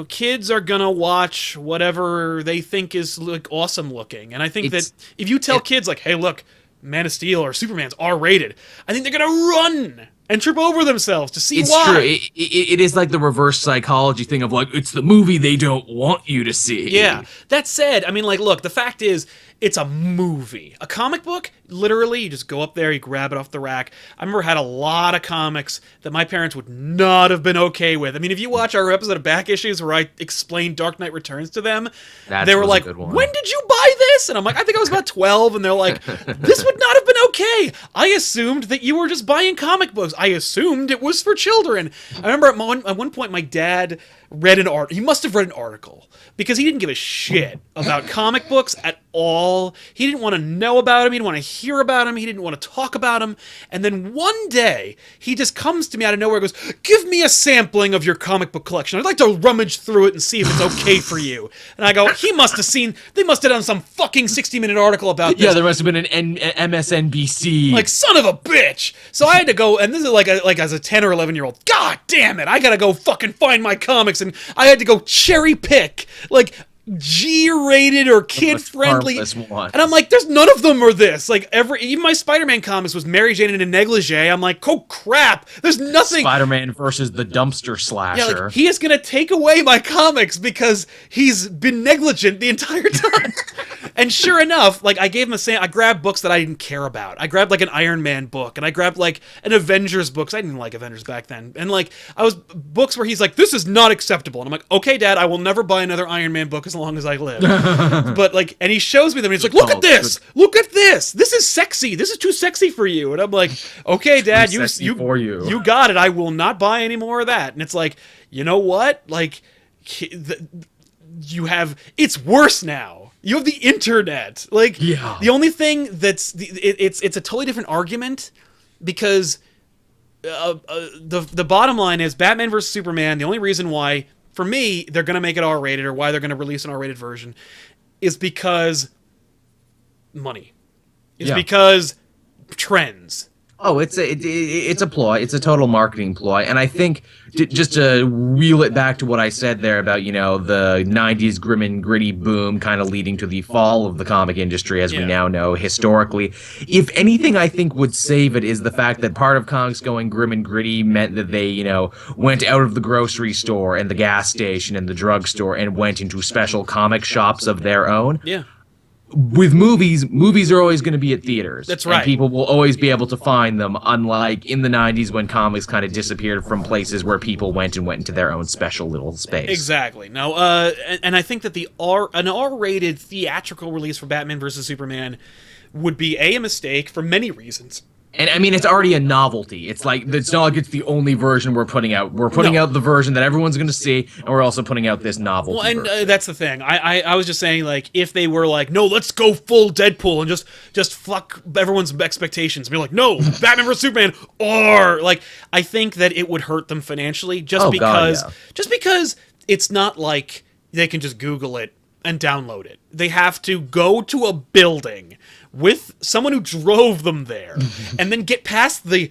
A: kids are gonna watch whatever they think is like awesome looking. And I think that if you tell kids like, hey, look, Man of Steel or Superman's R-rated, I think they're gonna run and trip over themselves to see why.
B: It's true. It is like the reverse psychology thing of like, it's the movie they don't want you to see.
A: Yeah. That said, I mean, like, look, the fact is, it's a movie. A comic book, literally, you just go up there, you grab it off the rack. I remember I had a lot of comics that my parents would not have been okay with. I mean, if you watch our episode of Back Issues where I explained Dark Knight Returns to them, they were like, when did you buy this? And I'm like, I think I was about 12. And they're like, this would not have been okay. I assumed that you were just buying comic books. I assumed it was for children. I remember at one point my dad read an article. He must have read an article because he didn't give a shit about comic books at all. He didn't want to know about him. He didn't want to hear about him. He didn't want to talk about him. And then one day, he just comes to me out of nowhere and goes, give me a sampling of your comic book collection. I'd like to rummage through it and see if it's okay for you. And I go, they must have done some fucking 60-minute article about this.
B: Yeah, there must have been an MSNBC.
A: Like, son of a bitch. So I had to go, and this is like as a 10 or 11-year-old, God damn it, I gotta go fucking find my comics. And I had to go cherry pick. Like, G-rated or kid-friendly, and I'm like, there's none of them are this. Like even my Spider-Man comics was Mary Jane in a negligee. I'm like, oh crap, there's nothing.
B: Spider-Man versus the dumpster slasher.
A: Yeah, like, he is gonna take away my comics because he's been negligent the entire time. And sure enough, like I gave him I grabbed books that I didn't care about. I grabbed like an Iron Man book, and I grabbed like an Avengers book. 'Cause I didn't like Avengers back then, and like I was books where he's like, this is not acceptable, and I'm like, okay, Dad, I will never buy another Iron Man book as long as I live. But like, and he shows me them, and he's like, look at this, this is sexy, this is too sexy for you. And I'm like, okay, Dad, you got it. I will not buy any more of that. And it's like, you know what, like it's worse now. You have the internet. Like, the only thing it's a totally different argument, because the bottom line is Batman vs Superman. The only reason why, for me, they're going to make it R-rated, or why they're going to release an R-rated version, is because money. It's because trends.
B: Oh, it's a ploy. It's a total marketing ploy. And I think, just to reel it back to what I said there about, you know, the 90s grim and gritty boom kind of leading to the fall of the comic industry, as we now know historically. If anything, I think would save it is the fact that part of comics going grim and gritty meant that they, you know, went out of the grocery store and the gas station and the drugstore and went into special comic shops of their own.
A: Yeah.
B: With movies are always going to be at theaters.
A: That's right.
B: And people will always be able to find them, unlike in the 90s when comics kind of disappeared from places where people went into their own special little space.
A: Exactly. Now, and I think that an R-rated theatrical release for Batman vs. Superman would be a mistake for many reasons.
B: And I mean, it's already a novelty. It's like, it's not like it's the only version we're putting out. We're putting out the version that everyone's going to see, and we're also putting out this novelty
A: version. Well, and that's the thing. I was just saying, like, if they were like, no, let's go full Deadpool and just fuck everyone's expectations. And be like, no, Batman vs. Superman, or, like, I think that it would hurt them financially just because it's not like they can just Google it and download it. They have to go to a building with someone who drove them there, and then get past the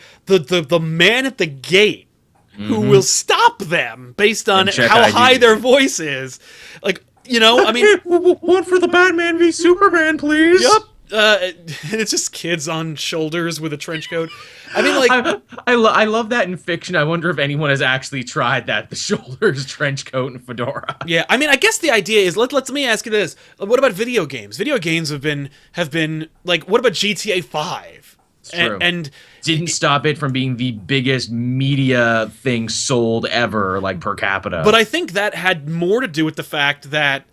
A: man at the gate who will stop them based on how high their voice is. Like, you know, I mean,
B: one for the Batman v Superman, please.
A: Yep. And it's just kids on shoulders with a trench coat. I mean, like,
B: I love that in fiction. I wonder if anyone has actually tried that, the shoulders, trench coat, and fedora.
A: Yeah, I mean, I guess the idea is, let me ask you this. What about video games? Video games have been like, what about GTA 5?
B: It's true.
A: And
B: didn't stop it from being the biggest media thing sold ever, like, per capita.
A: But I think that had more to do with the fact that,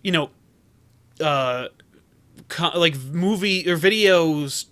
A: you know, like movie or videos,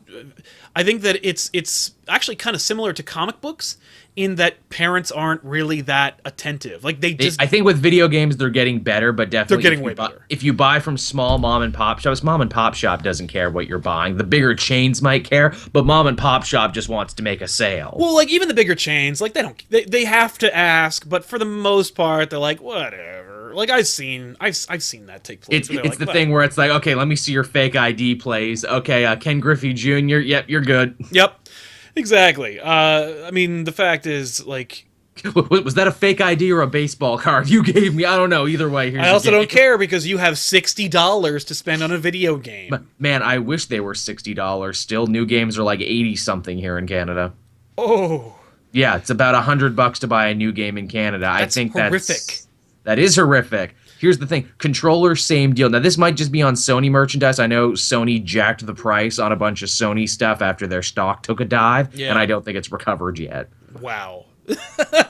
A: I think that it's actually kind of similar to comic books in that parents aren't really that attentive. Like I
B: think with video games they're getting better, but definitely
A: they're getting way better.
B: If you buy from small mom and pop shops, mom and pop shop doesn't care what you're buying. The bigger chains might care, but mom and pop shop just wants to make a sale.
A: Well, like even the bigger chains, like they have to ask, but for the most part they're like, whatever. Like I've seen that take place.
B: It's the thing where it's like, okay, let me see your fake ID, please. Okay, Ken Griffey Jr. Yep, you're good.
A: Yep, exactly. I mean, the fact is, like,
B: was that a fake ID or a baseball card you gave me? I don't know. Either way,
A: I also don't care because you have $60 to spend on a video game.
B: But, man, I wish they were $60. Still, new games are like 80 something here in Canada.
A: Oh,
B: yeah, it's about $100 to buy a new game in Canada. I think
A: horrific.
B: That is horrific. Here's the thing. Controllers, same deal. Now, this might just be on Sony merchandise. I know Sony jacked the price on a bunch of Sony stuff after their stock took a dive, and I don't think it's recovered yet.
A: Wow.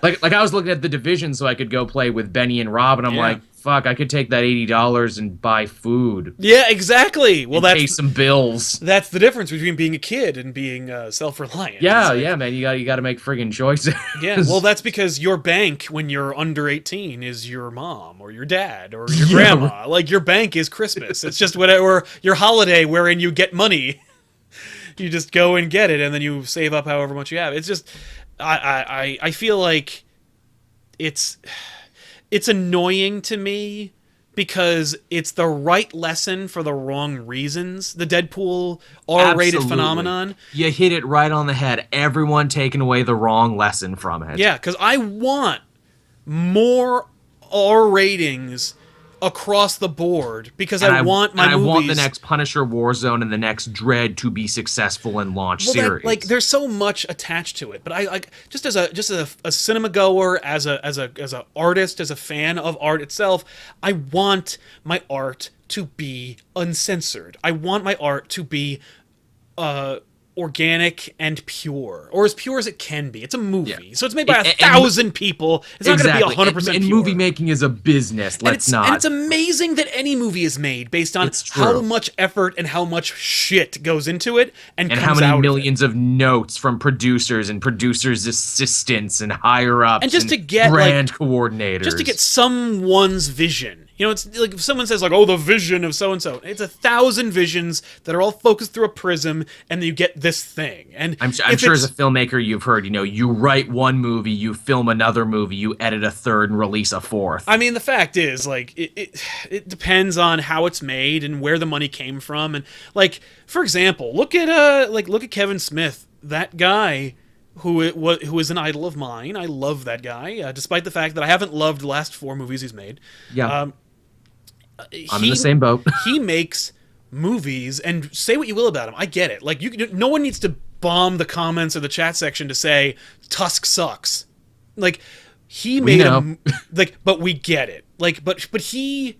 B: like I was looking at The Division so I could go play with Benny and Rob, and I'm like, fuck, I could take that $80 and buy food.
A: Yeah, exactly. Well,
B: pay some bills.
A: That's the difference between being a kid and being self-reliant.
B: Yeah, yeah, man. You got to make friggin' choices.
A: Yeah, well, that's because your bank when you're under 18 is your mom or your dad or your grandma. Like your bank is Christmas. It's just whatever your holiday wherein you get money. You just go and get it, and then you save up however much you have. It's just, I feel like it's annoying to me because it's the right lesson for the wrong reasons. The Deadpool R-rated phenomenon.
B: You hit it right on the head. Everyone taking away the wrong lesson from it.
A: Yeah, because I want more R ratings across the board because I want my movies.
B: I want the next Punisher Warzone and the next Dread to be successful and launch series.
A: Like there's so much attached to it, but I like just as a cinema goer, as a artist, as a fan of art itself, I want my art to be uncensored. I want my art to be organic and pure, or as pure as it can be. It's a movie, so it's made by 1,000 people. It's not going to be 100% pure.
B: And movie making is a business.
A: And it's amazing that any movie is made based on how much effort and how much shit goes into it, and
B: how many millions of notes from producers and producers' assistants and higher ups,
A: and just to get
B: brand coordinators,
A: just to get someone's vision. You know, it's like if someone says like, "Oh, the vision of so and so," it's 1,000 visions that are all focused through a prism, and then you get this thing. And
B: I'm sure as a filmmaker, you've heard, you write one movie, you film another movie, you edit a third, and release a fourth.
A: I mean, the fact is, like, it depends on how it's made and where the money came from, and like, for example, look at Kevin Smith, that guy. Who is an idol of mine. I love that guy, despite the fact that I haven't loved the last 4 movies he's made.
B: Yeah. I'm in the same boat.
A: He makes movies, and say what you will about him, I get it. Like, no one needs to bomb the comments or the chat section to say Tusk sucks. Like, he made but we get it. Like, but he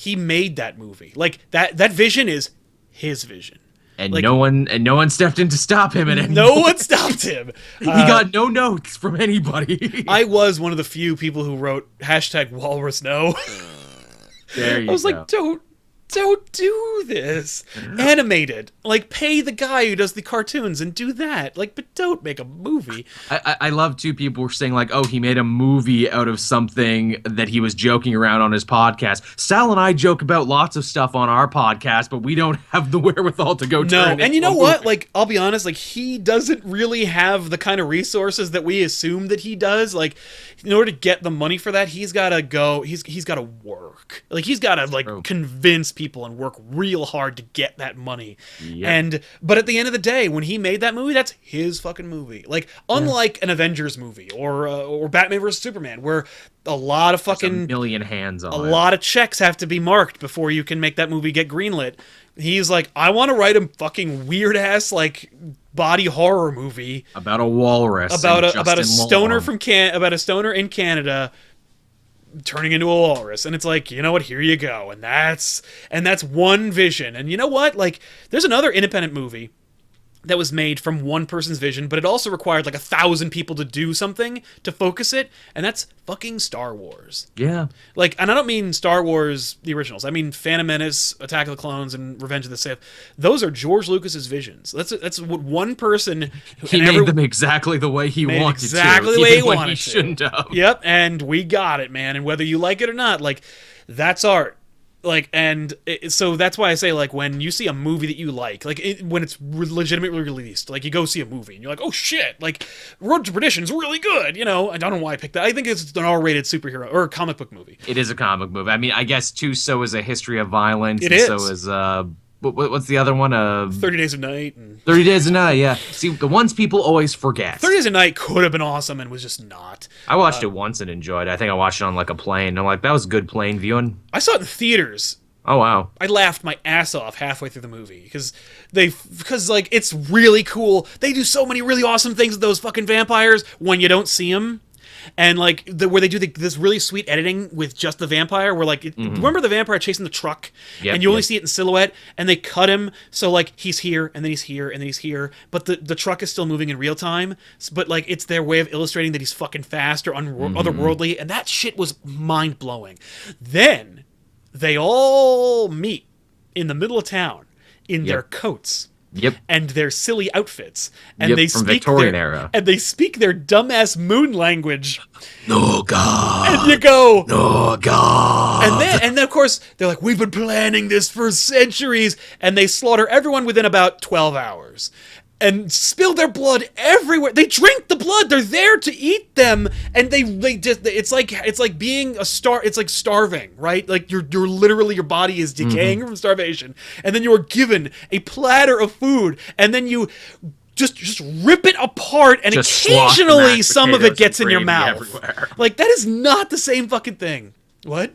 A: made that movie. Like, that vision is his vision.
B: And no one stepped in to stop him.
A: No one stopped him.
B: He got no notes from anybody.
A: I was one of the few people who wrote #WalrusNo.
B: There you go.
A: I was like, don't do this. Animated. Like, pay the guy who does the cartoons and do that. Like, but don't make a movie.
B: I love two people were saying like, oh, he made a movie out of something that he was joking around on his podcast. Sal and I joke about lots of stuff on our podcast, but we don't have the wherewithal to go turn it into
A: and you know
B: a
A: what?
B: movie.
A: Like, I'll be honest, like, he doesn't really have the kind of resources that we assume that he does. Like, in order to get the money for that, he's got to go, he's got to work. Like, he's got to, like, convince people and work real hard to get that money. Yep. But at the end of the day, when he made that movie, that's his fucking movie. Like, unlike an Avengers movie or Batman vs Superman, where a lot of fucking
B: There's a million hands on
A: a lot of checks have to be marked before you can make that movie get greenlit. He's like, I want to write a fucking weird ass like body horror movie
B: about a walrus,
A: about a stoner about a stoner in Canada turning into a walrus. And it's like, you know what, here you go. And that's one vision. And you know what, like, there's another independent movie that was made from one person's vision, but it also required like 1,000 people to do something to focus it, and that's fucking Star Wars.
B: Yeah.
A: Like, and I don't mean Star Wars the originals. I mean Phantom Menace, Attack of the Clones, and Revenge of the Sith. Those are George Lucas's visions. That's what one person
B: he made them exactly the way he wanted
A: exactly
B: to.
A: The way he
B: wanted
A: wanted
B: he shouldn't have.
A: Yep, and we got it, man. And whether you like it or not, like, that's art. Like, and so that's why I say, like, when you see a movie that you like when it's legitimately released, like, you go see a movie and you're like, oh shit, like, Road to Perdition's really good, I don't know why I picked that. I think it's an R-rated superhero or comic book movie.
B: It is a comic movie. I mean, I guess too. So is A History of Violence.
A: It is.
B: So is what's the other one?
A: 30 Days of Night.
B: 30 Days of Night, yeah. See, the ones people always forget.
A: 30 Days of Night could have been awesome and was just not.
B: I watched it once and enjoyed it. I think I watched it on like a plane. And I'm like, that was good plane viewing.
A: I saw it in theaters.
B: Oh, wow.
A: I laughed my ass off halfway through the movie because like, it's really cool. They do so many really awesome things with those fucking vampires when you don't see them. And like where they do this really sweet editing with just the vampire, where like remember the vampire chasing the truck, and you only see it in silhouette, and they cut him so like he's here and then he's here and then he's here, but the truck is still moving in real time. But like it's their way of illustrating that he's fucking fast or otherworldly, and that shit was mind blowing. Then they all meet in the middle of town in their coats.
B: Yep.
A: And their silly outfits. And they
B: from
A: speak
B: Victorian era.
A: And they speak their dumbass moon language.
B: No God.
A: And you go,
B: no God.
A: And then of course they're like, we've been planning this for centuries, and they slaughter everyone within about 12 hours. And spill their blood everywhere. They drink the blood. They're there to eat them, and they just it's like being a star. It's like starving, right? Like you're literally, your body is decaying from starvation, and then you are given a platter of food, and then you just rip it apart, and just occasionally some of it gets in your mouth.
B: Everywhere.
A: Like, that is not the same fucking thing. What?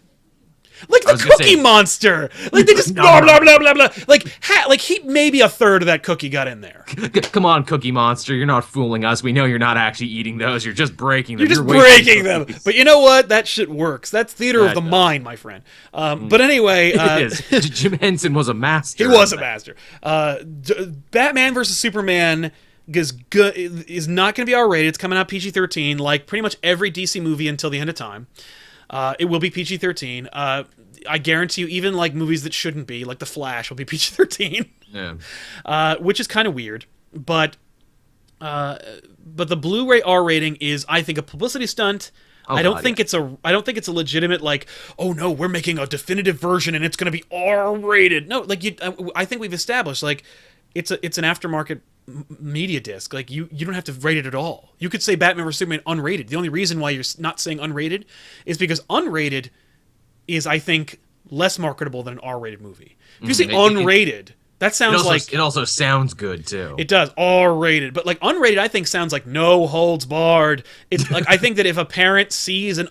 A: Like the Cookie Monster. Like they just blah blah blah blah blah. Like he maybe a third of that cookie got in there.
B: Come on, Cookie Monster, you're not fooling us. We know you're not actually eating those. You're just breaking them.
A: You're just breaking them. But you know what? That shit works. That's theater of the mind, my friend. But anyway,
B: it is. Jim Henson was a master.
A: He was a master. Batman versus Superman is not going to be R-rated. It's coming out PG-13, like pretty much every DC movie until the end of time. It will be PG-13. I guarantee you, even like movies that shouldn't be, like The Flash, will be PG-13.
B: Yeah.
A: Which is kind of weird, but the Blu-ray R rating is, I think, a publicity stunt. I don't think it's a legitimate, like, oh no, we're making a definitive version and it's going to be R-rated. No, like I think we've established, like, it's an aftermarket media disc. Like you don't have to rate it at all. You could say Batman vs Superman unrated. The only reason why you're not saying unrated is because unrated is, I think, less marketable than an R-rated movie. If you say unrated, that sounds
B: it also sounds good too.
A: It does, R-rated, but like unrated, I think sounds like no holds barred. It's like, I think that if a parent sees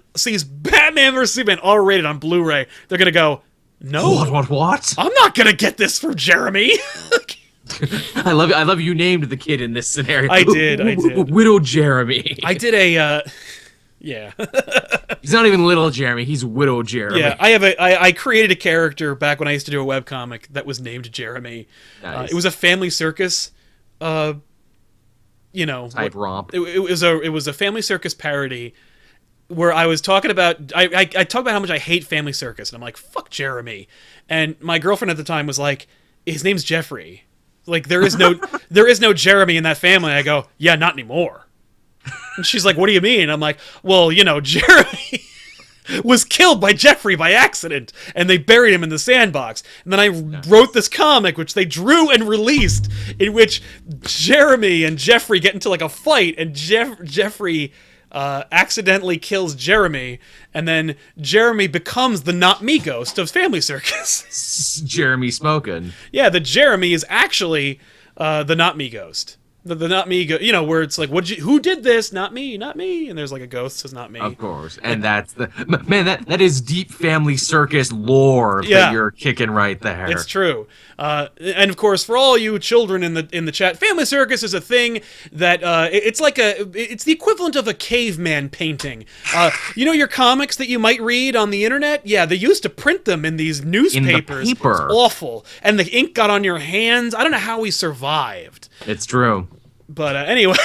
A: Batman vs Superman R-rated on Blu-ray, they're gonna go, no,
B: what?
A: I'm not gonna get this for Jeremy.
B: I love you named the kid in this scenario.
A: I did.
B: Widow Jeremy.
A: I did a yeah.
B: He's not even little Jeremy, he's Widow Jeremy.
A: Yeah, I created a character back when I used to do a webcomic that was named Jeremy.
B: Nice.
A: It was a family circus type
B: romp.
A: It was a family circus parody where I was talking about I talk about how much I hate family circus, and I'm like, fuck Jeremy. And my girlfriend at the time was like, his name's Jeffrey. Like there is no Jeremy in that family. I go, yeah, not anymore. And she's like, what do you mean? I'm like, well, Jeremy was killed by Jeffrey by accident, and they buried him in the sandbox. And then I wrote this comic, which they drew and released, in which Jeremy and Jeffrey get into like a fight, and Jeffrey accidentally kills Jeremy, and then Jeremy becomes the Not Me ghost of Family Circus.
B: Jeremy smoking.
A: Yeah, the Jeremy is actually the Not Me ghost. The Not Me, where it's like, who did this? Not me, not me. And there's like a ghost says not me.
B: Of course. And that's that is deep Family Circus lore that you're kicking right there.
A: It's true. And of course, for all you children in the chat, Family Circus is a thing that it's the equivalent of a caveman painting. Your comics that you might read on the internet? Yeah, they used to print them in these newspapers.
B: In the paper.
A: It's awful. And the ink got on your hands. I don't know how we survived.
B: It's true.
A: But anyway.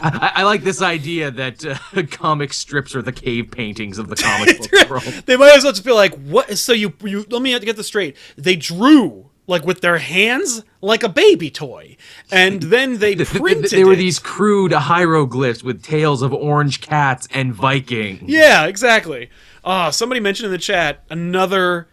B: I like this idea that comic strips are the cave paintings of the comic book world.
A: They might as well just be like, what? So you let me get this straight. They drew, like with their hands, like a baby toy. And then they printed
B: They were these crude hieroglyphs with tales of orange cats and Vikings.
A: Yeah, exactly. Somebody mentioned in the chat another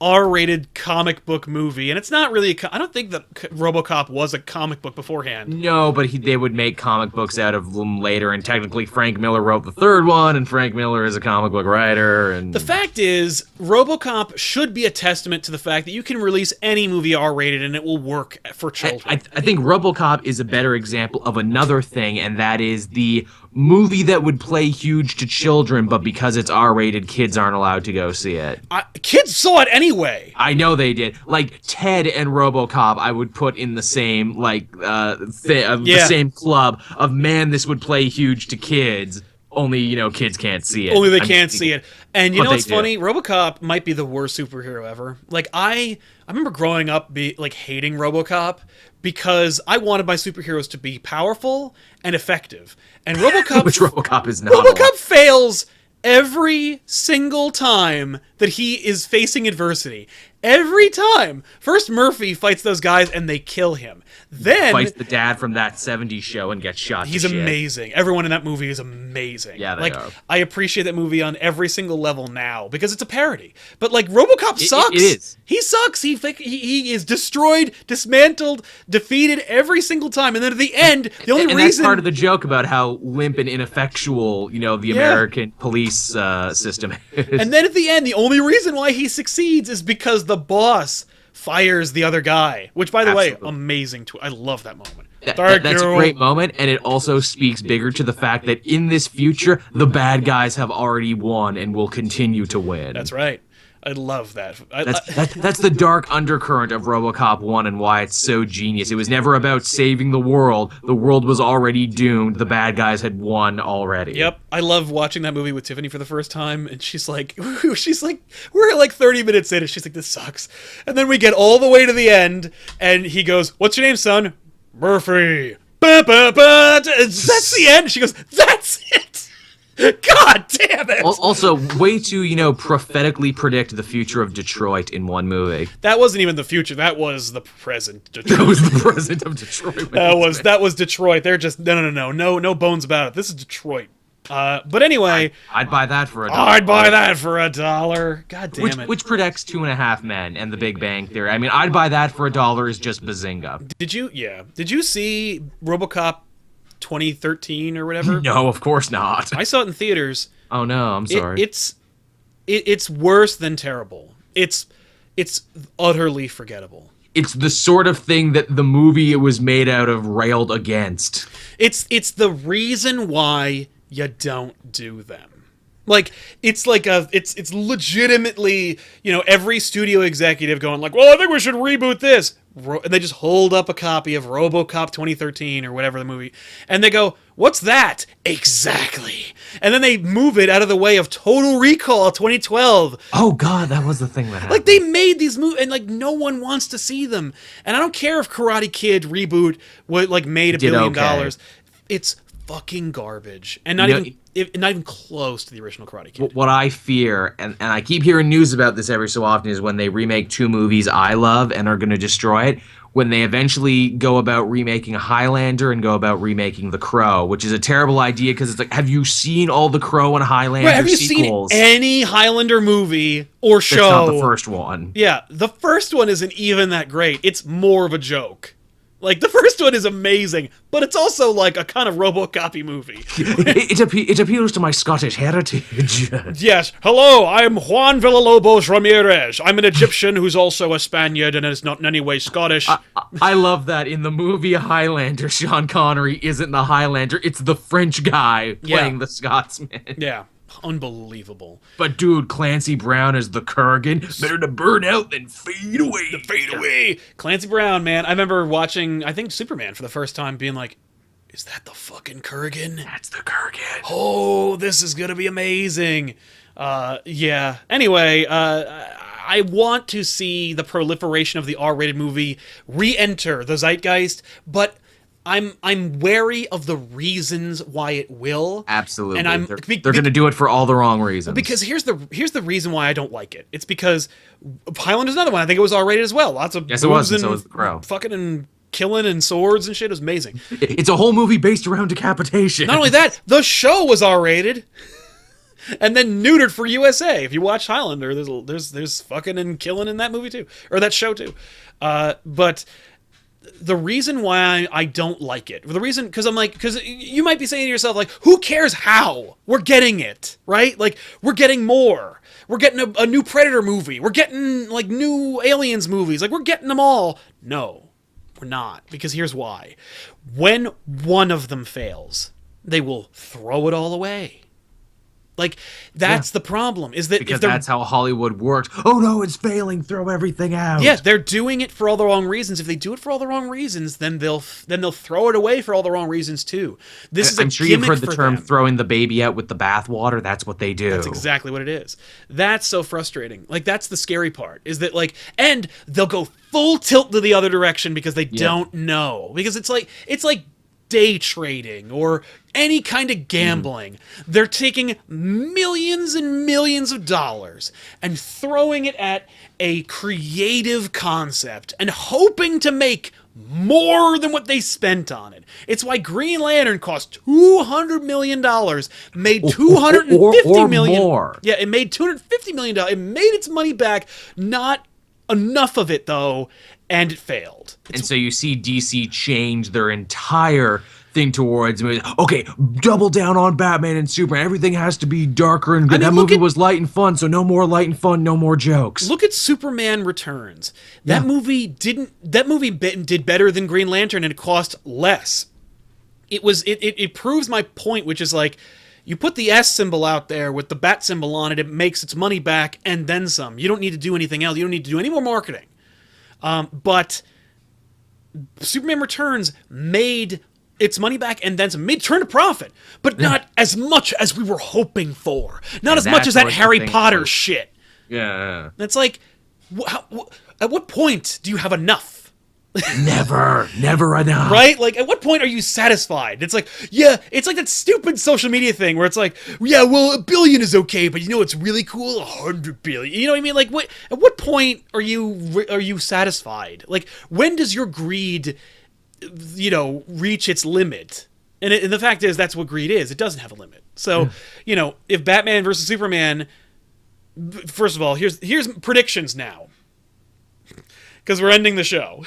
A: R-rated comic book movie, and it's not really I don't think that RoboCop was a comic book beforehand.
B: No, but they would make comic books out of them later, and technically Frank Miller wrote the third one, and Frank Miller is a comic book writer. And
A: the fact is, RoboCop should be a testament to the fact that you can release any movie R-rated and it will work for children.
B: I think RoboCop is a better example of another thing, and that is the movie that would play huge to children, but because it's R-rated, kids aren't allowed to go see it.
A: Kids saw it anyway.
B: I know they did. Like Ted and RoboCop, I would put in the same the same club of, man, this would play huge to kids. Only kids can't see it.
A: Only they can't see it. And you know what's funny? RoboCop might be the worst superhero ever. Like I remember growing up hating RoboCop because I wanted my superheroes to be powerful and effective. And RoboCop
B: which RoboCop is not.
A: RoboCop fails every single time that he is facing adversity. Every time. First Murphy fights those guys and they kill him. Then
B: fights the dad from that 70s show and gets shot.
A: He's amazing. Everyone in that movie is amazing.
B: Yeah, they are.
A: I appreciate that movie on every single level now because it's a parody. But RoboCop sucks.
B: It is.
A: He sucks. He is destroyed, dismantled, defeated every single time. And then at the end, the only reason
B: that's part of the joke about how limp and ineffectual, the American police system is.
A: And then at the end, the only reason why he succeeds is because the boss fires the other guy, which, by the way, amazing. I love that moment.
B: That's a great moment, and it also speaks bigger to the fact that in this future, the bad guys have already won and will continue to win.
A: That's right. I love that.
B: That's the dark undercurrent of RoboCop 1 and why it's so genius. It was never about saving the world. The world was already doomed. The bad guys had won already.
A: Yep. I love watching that movie with Tiffany for the first time, and she's like, we're like 30 minutes in, and she's like, this sucks. And then we get all the way to the end, and he goes, what's your name, son? Murphy. Ba, ba, ba. That's the end. She goes, that's it. God damn it!
B: Also, way to, prophetically predict the future of Detroit in one movie.
A: That wasn't even the future. That was the present Detroit.
B: That was the present of Detroit.
A: That was Detroit. They're just no bones about it. This is Detroit. But anyway,
B: I'd buy that for $1.
A: I'd buy that for $1. God damn it!
B: Which predicts 2.5 Men and The Big Bang Theory. I mean, I'd buy that for $1 is just bazinga.
A: Did you see RoboCop 2013 or whatever?
B: No, of course not.
A: I saw it in theaters.
B: Oh no, I'm sorry.
A: It's worse than terrible. It's utterly forgettable.
B: It's the sort of thing that the movie it was made out of railed against.
A: It's the reason why you don't do them. Like it's legitimately, every studio executive going like, well, I think we should reboot this. And they just hold up a copy of RoboCop 2013 or whatever the movie, and they go, what's that? Exactly. And then they move it out of the way of Total Recall 2012.
B: Oh god, that was the thing that happened.
A: Like, they made these movies, and like no one wants to see them. And I don't care if Karate Kid reboot made $1 billion. It's fucking garbage, and not even close to the original Karate Kid.
B: What I fear, and I keep hearing news about this every so often, is when they remake two movies I love and are going to destroy it, when they eventually go about remaking Highlander and go about remaking The Crow, which is a terrible idea because it's like, have you seen all The Crow and Highlander
A: have you
B: sequels?
A: Seen any Highlander movie or show?
B: That's not the first one.
A: Yeah, the first one isn't even that great. It's more of a joke. Like, the first one is amazing, but it's also like a kind of RoboCop-y movie.
B: It appeals to my Scottish heritage.
A: Yes. Hello, I'm Juan Villalobos Ramirez. I'm an Egyptian who's also a Spaniard and is not in any way Scottish.
B: I love that in the movie Highlander, Sean Connery isn't the Highlander, it's the French guy playing the Scotsman.
A: Yeah. Unbelievable.
B: But dude, Clancy Brown as the Kurgan, better to burn out than fade away.
A: Fade away. Clancy Brown, man. I remember watching, I think, Superman for the first time, being like, is that the fucking Kurgan?
B: That's the Kurgan.
A: Oh, this is gonna be amazing. Yeah. Anyway, I want to see the proliferation of the R-rated movie re-enter the zeitgeist, but I'm wary of the reasons why it will.
B: Absolutely.
A: And
B: they're going to do it for all the wrong reasons.
A: Because here's the reason why I don't like it. It's because Highlander's another one. I think it was R-rated as well. Lots of
B: yes, it was. And so was The Crow.
A: Fucking and killing and swords and shit. It was amazing.
B: It's a whole movie based around decapitation.
A: Not only that, the show was R-rated. And then neutered for USA. If you watch Highlander, there's fucking and killing in that movie too, or that show too. But the reason why I don't like it, because you might be saying to yourself, like, who cares how? We're getting it, right? Like, we're getting more. We're getting a new Predator movie. We're getting, like, new Aliens movies. Like, we're getting them all. No, we're not. Because here's why. When one of them fails, they will throw it all away. Like, that's the problem, is that
B: because that's how Hollywood works. Oh no, it's failing, throw everything out.
A: Yeah, they're doing it for all the wrong reasons. If they do it for all the wrong reasons, then they'll throw it away for all the wrong reasons too. I'm
B: sure you've heard the term throwing the baby out with the bathwater. That's what they do.
A: That's exactly what it is. That's so frustrating. Like, that's the scary part, is that, like, and they'll go full tilt to the other direction because they don't know. Because it's like day trading or any kind of gambling. They're taking millions and millions of dollars and throwing it at a creative concept and hoping to make more than what they spent on it. It's why Green Lantern cost $200 million, made $250 million.
B: More.
A: Yeah, it made $250 million. It made its money back, not enough of it though, and it failed.
B: And so you see DC change their entire thing towards, okay, double down on Batman and Superman. Everything has to be darker and good. That movie was light and fun, so no more light and fun, no more jokes.
A: Look at Superman Returns. That movie did better than Green Lantern, and it cost less. It proves my point, which is like, You put the S symbol out there with the bat symbol on it, it makes its money back and then some. You don't need to do anything else. You don't need to do any more marketing. But Superman Returns made its money back and then some. Made turn a profit, but not as much as we were hoping for. Not as much as that Harry Potter shit.
B: Yeah.
A: It's like, at what point do you have enough?
B: Never enough.
A: Right? Like, at what point are you satisfied? It's like, yeah, it's like that stupid social media thing where it's like, yeah, well, 1 billion is okay, but you know what's really cool? 100 billion. You know what I mean? Like, at what point are you satisfied? Like, when does your greed, reach its limit? And the fact is, that's what greed is. It doesn't have a limit. So, if Batman versus Superman, first of all, here's predictions now. Because we're ending the show.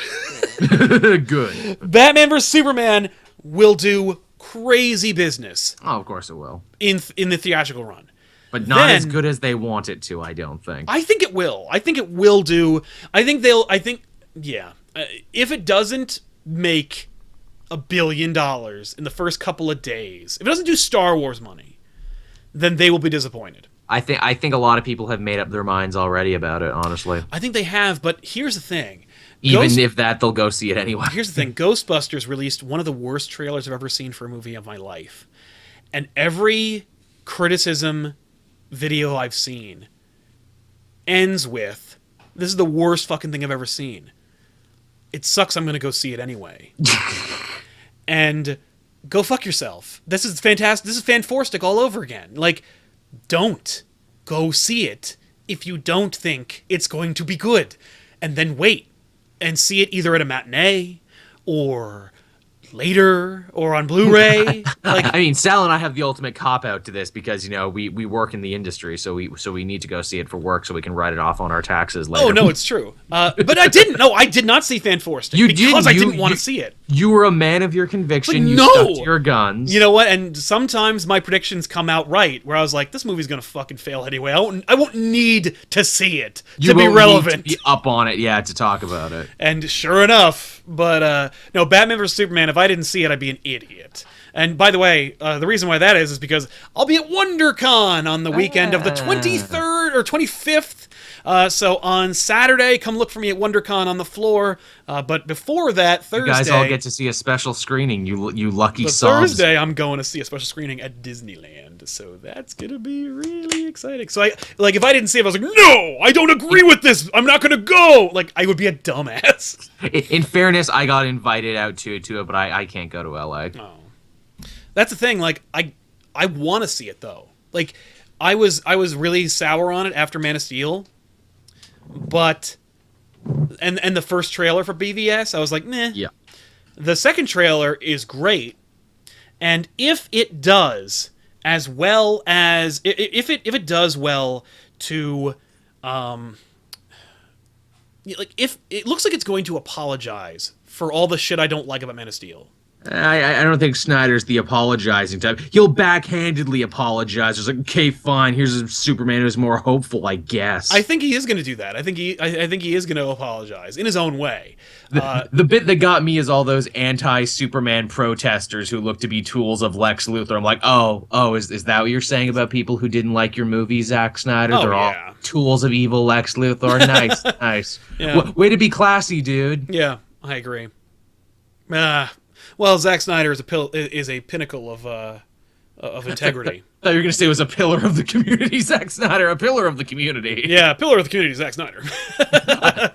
B: Good.
A: Batman vs. Superman will do crazy business.
B: Oh, of course it will.
A: In the theatrical run.
B: But not as good as they want it to, I don't think.
A: I think it will. I think it will do. Yeah. If it doesn't make $1 billion in the first couple of days, if it doesn't do Star Wars money, then they will be disappointed.
B: I think a lot of people have made up their minds already about it, honestly.
A: I think they have, but here's the thing.
B: If that, they'll go see it anyway.
A: Here's the thing. Ghostbusters released one of the worst trailers I've ever seen for a movie of my life. And every criticism video I've seen ends with, this is the worst fucking thing I've ever seen. It sucks, I'm going to go see it anyway. And go fuck yourself. This is fantastic. This is Fan-Forstic all over again. Like, don't go see it if you don't think it's going to be good. And then wait and see it either at a matinee or later or on Blu-ray.
B: I mean, Sal and I have the ultimate cop-out to this because, we work in the industry, so we need to go see it for work so we can write it off on our taxes later.
A: Oh, no, it's true. But I didn't. No, I did not see Fan-Forstic because I didn't want to see it.
B: You were a man of your conviction.
A: Like,
B: you stuck to your guns.
A: You know what? And sometimes my predictions come out right, where I was like, this movie's going to fucking fail anyway. I won't need to see it to be relevant.
B: Need to be up on it, to talk about it.
A: And sure enough, but no, Batman vs. Superman, if I didn't see it, I'd be an idiot. And by the way, the reason why that is because I'll be at WonderCon on the weekend of the 23rd or 25th. So on Saturday, come look for me at WonderCon on the floor. But before that, Thursday...
B: You guys all get to see a special screening, you lucky songs.
A: Thursday, I'm going to see a special screening at Disneyland. So that's going to be really exciting. So if I didn't see it, I was like, no, I don't agree with this. I'm not going to go. Like, I would be a dumbass.
B: In fairness, I got invited out to it, but I can't go to LA.
A: Oh. That's the thing. Like, I want to see it though. Like, I was really sour on it after Man of Steel, but and the first trailer for BVS, I was like, meh.
B: Yeah.
A: The second trailer is great, and if it does as well as if it does well to if it looks like it's going to apologize for all the shit I don't like about Man of Steel.
B: I don't think Snyder's the apologizing type. He'll backhandedly apologize. It's like, okay, fine. Here's a Superman who's more hopeful, I guess.
A: I think he is going to do that. I think he is going to apologize in his own way.
B: The bit that got me is all those anti-Superman protesters who look to be tools of Lex Luthor. I'm like, is that what you're saying about people who didn't like your movie, Zack Snyder? They're all tools of evil Lex Luthor. Nice, nice.
A: Yeah.
B: Way to be classy, dude.
A: Yeah, I agree. Well, Zack Snyder is a pinnacle of integrity.
B: I thought you were going to say it was a pillar of the community, Zack Snyder, a pillar of the community.
A: Yeah, pillar of the community, Zack Snyder.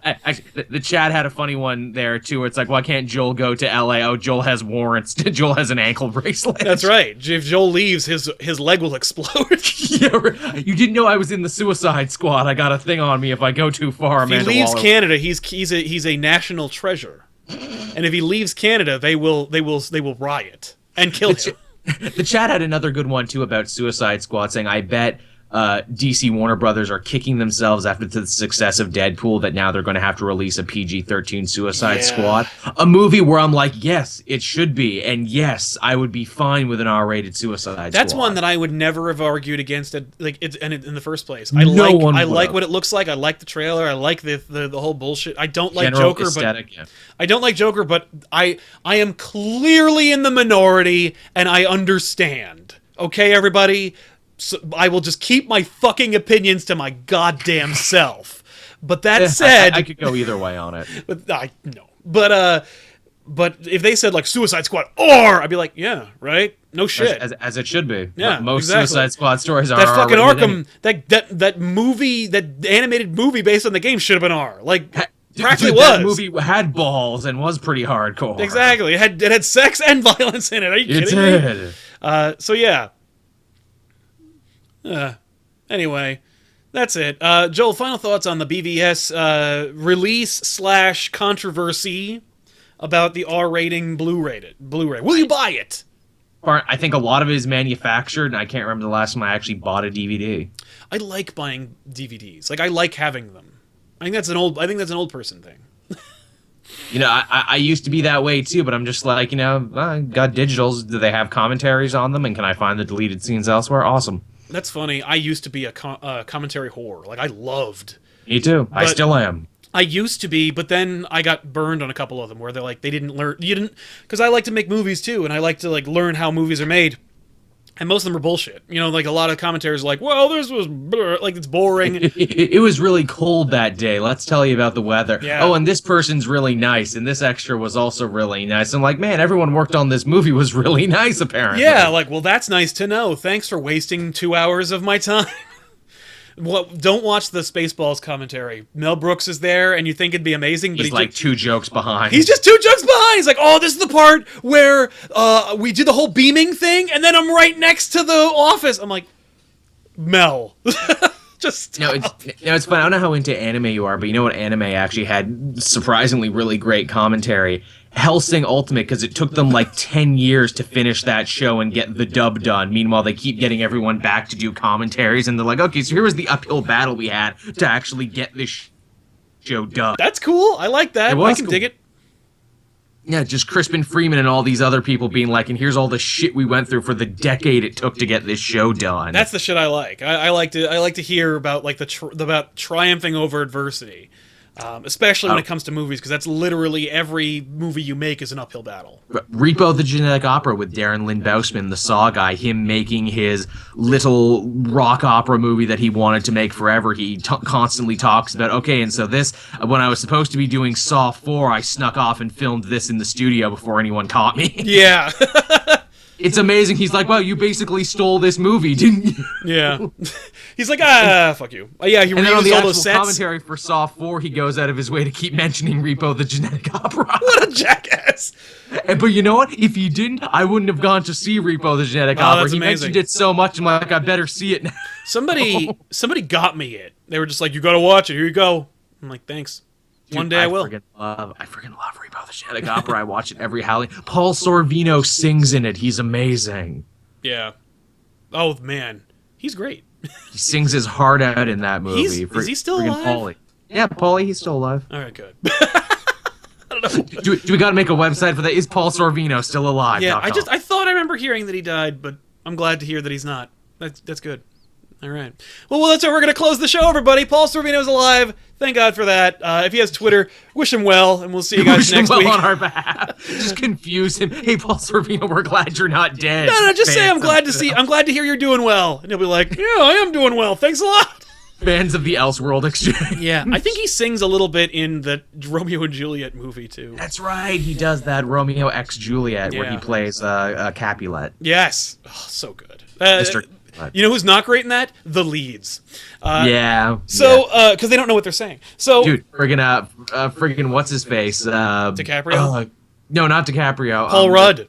B: Actually, the chat had a funny one there, too, where it's like, why can't Joel go to L.A.? Oh, Joel has warrants. Joel has an ankle bracelet.
A: That's right. If Joel leaves, his leg will explode.
B: Yeah, you didn't know I was in the Suicide Squad. I got a thing on me if I go too far.
A: If he leaves Canada, he's a national treasure. And if he leaves Canada, they will riot and kill him.
B: The chat had another good one too about Suicide Squad, saying, I bet DC Warner Brothers are kicking themselves after the success of Deadpool that now they're going to have to release a PG-13 Suicide Squad. A movie where I'm like, yes, it should be. And yes, I would be fine with an R-rated Suicide Squad.
A: That's one that I would never have argued against it, in the first place. I like what it looks like. I like the trailer. I like the whole bullshit. I don't like
B: General
A: Joker,
B: aesthetic,
A: but I don't like Joker, but I am clearly in the minority, and I understand. Okay, everybody? So I will just keep my fucking opinions to my goddamn self. But that said...
B: I could go either way on it.
A: No. But if they said, like, Suicide Squad R, I'd be like, yeah, right? No shit.
B: As it should be.
A: Yeah,
B: most
A: exactly.
B: Suicide Squad stories are
A: that fucking
B: R-rated.
A: Arkham, that movie, that animated movie based on the game should have been R. Like, practically
B: Dude,
A: was.
B: That movie had balls and was pretty hardcore.
A: Exactly. It had sex and violence in it. Are you kidding me? So, yeah. Anyway, that's it. Joel, final thoughts on the BVS release / controversy about the R rating Blu-ray. Will you buy it?
B: I think a lot of it is manufactured, and I can't remember the last time I actually bought a DVD.
A: I like buying DVDs. Like, I like having them. I think that's an old person thing.
B: You know, I used to be that way too, but I'm just like, you know, got digitals. Do they have commentaries on them, and can I find the deleted scenes elsewhere? Awesome.
A: That's funny. I used to be a commentary whore. Like, I loved.
B: Me too. I still am.
A: I used to be, but then I got burned on a couple of them where they're like, they didn't learn. You didn't, because I like to make movies too, and I like to like learn how movies are made. And most of them are bullshit. You know, like a lot of commentators are like, well, this was like, it's boring.
B: It was really cold that day. Let's tell you about the weather.
A: Yeah.
B: Oh, and this person's really nice, and this extra was also really nice. I'm like, man, everyone worked on this movie was really nice, apparently.
A: Yeah, like, well, that's nice to know. Thanks for wasting 2 hours of my time. Well, don't watch the Spaceballs commentary. Mel Brooks is there, and you think it'd be amazing, but
B: he's like 2 jokes behind.
A: He's just 2 jokes behind. He's like, oh, this is the part where we do the whole beaming thing, and then I'm right next to the office. I'm like, Mel, just stop.
B: It's fun. I don't know how into anime you are, but you know what anime actually had surprisingly really great commentary? Hellsing Ultimate, because it took them like 10 years to finish that show and get the dub done. Meanwhile, they keep getting everyone back to do commentaries, and they're like, okay, so here was the uphill battle we had to actually get this show done.
A: That's cool. I like that. I can dig it.
B: Yeah, just Crispin Freeman and all these other people being like, and here's all the shit we went through for the decade it took to get this show done.
A: That's the shit I like. I like to hear about like about triumphing over adversity. Especially when it comes to movies, because that's literally every movie you make is an uphill battle.
B: Repo the Genetic Opera with Darren Lynn Bousman, the Saw guy, him making his little rock opera movie that he wanted to make forever. He constantly talks about, okay, and so this, when I was supposed to be doing Saw 4, I snuck off and filmed this in the studio before anyone caught me.
A: Yeah.
B: It's amazing. He's like, wow, you basically stole this movie, didn't you?
A: Yeah. He's like, fuck you. Yeah, he
B: reused
A: all those sets.
B: Commentary for Saw 4, he goes out of his way to keep mentioning Repo the Genetic Opera.
A: What a jackass.
B: But you know what? If he didn't, I wouldn't have gone to see Repo the Genetic Opera. He mentioned it so much, I'm like, I better see it now.
A: Somebody got me it. They were just like, you gotta watch it. Here you go. I'm like, thanks. Dude, one day I will.
B: I freaking love Repo the Genetic Opera. I watch it every Halloween. Paul Sorvino sings in it. He's amazing.
A: Yeah. Oh, man. He's great.
B: He sings his heart out in that movie.
A: Is he still alive?
B: Paulie. Yeah, Paulie, he's still alive.
A: All right, good. I don't know.
B: Do we gotta make a website for that? Is Paul Sorvino still alive?
A: Yeah, I thought I remember hearing that he died, but I'm glad to hear that he's not. That's good. All right. Well, that's how we're going to close the show, everybody. Paul Sorvino's alive. Thank God for that. If he has Twitter, wish him well, and we'll see you guys next week.
B: On our behalf. Just confuse him. Hey, Paul Sorvino, we're glad you're not dead.
A: No, just say I'm glad to hear you're doing well. And he'll be like, yeah, I am doing well. Thanks a lot.
B: Fans of the Elseworld Exchange.
A: Yeah, I think he sings a little bit in the Romeo and Juliet movie, too.
B: That's right. He does that Romeo x Juliet where he plays Capulet.
A: Yes. Oh, so good. Mr. You know who's not great in that? The leads.
B: Yeah.
A: So, because they don't know what they're saying. So,
B: dude, friggin' what's his face?
A: DiCaprio?
B: No, not DiCaprio.
A: Paul Rudd.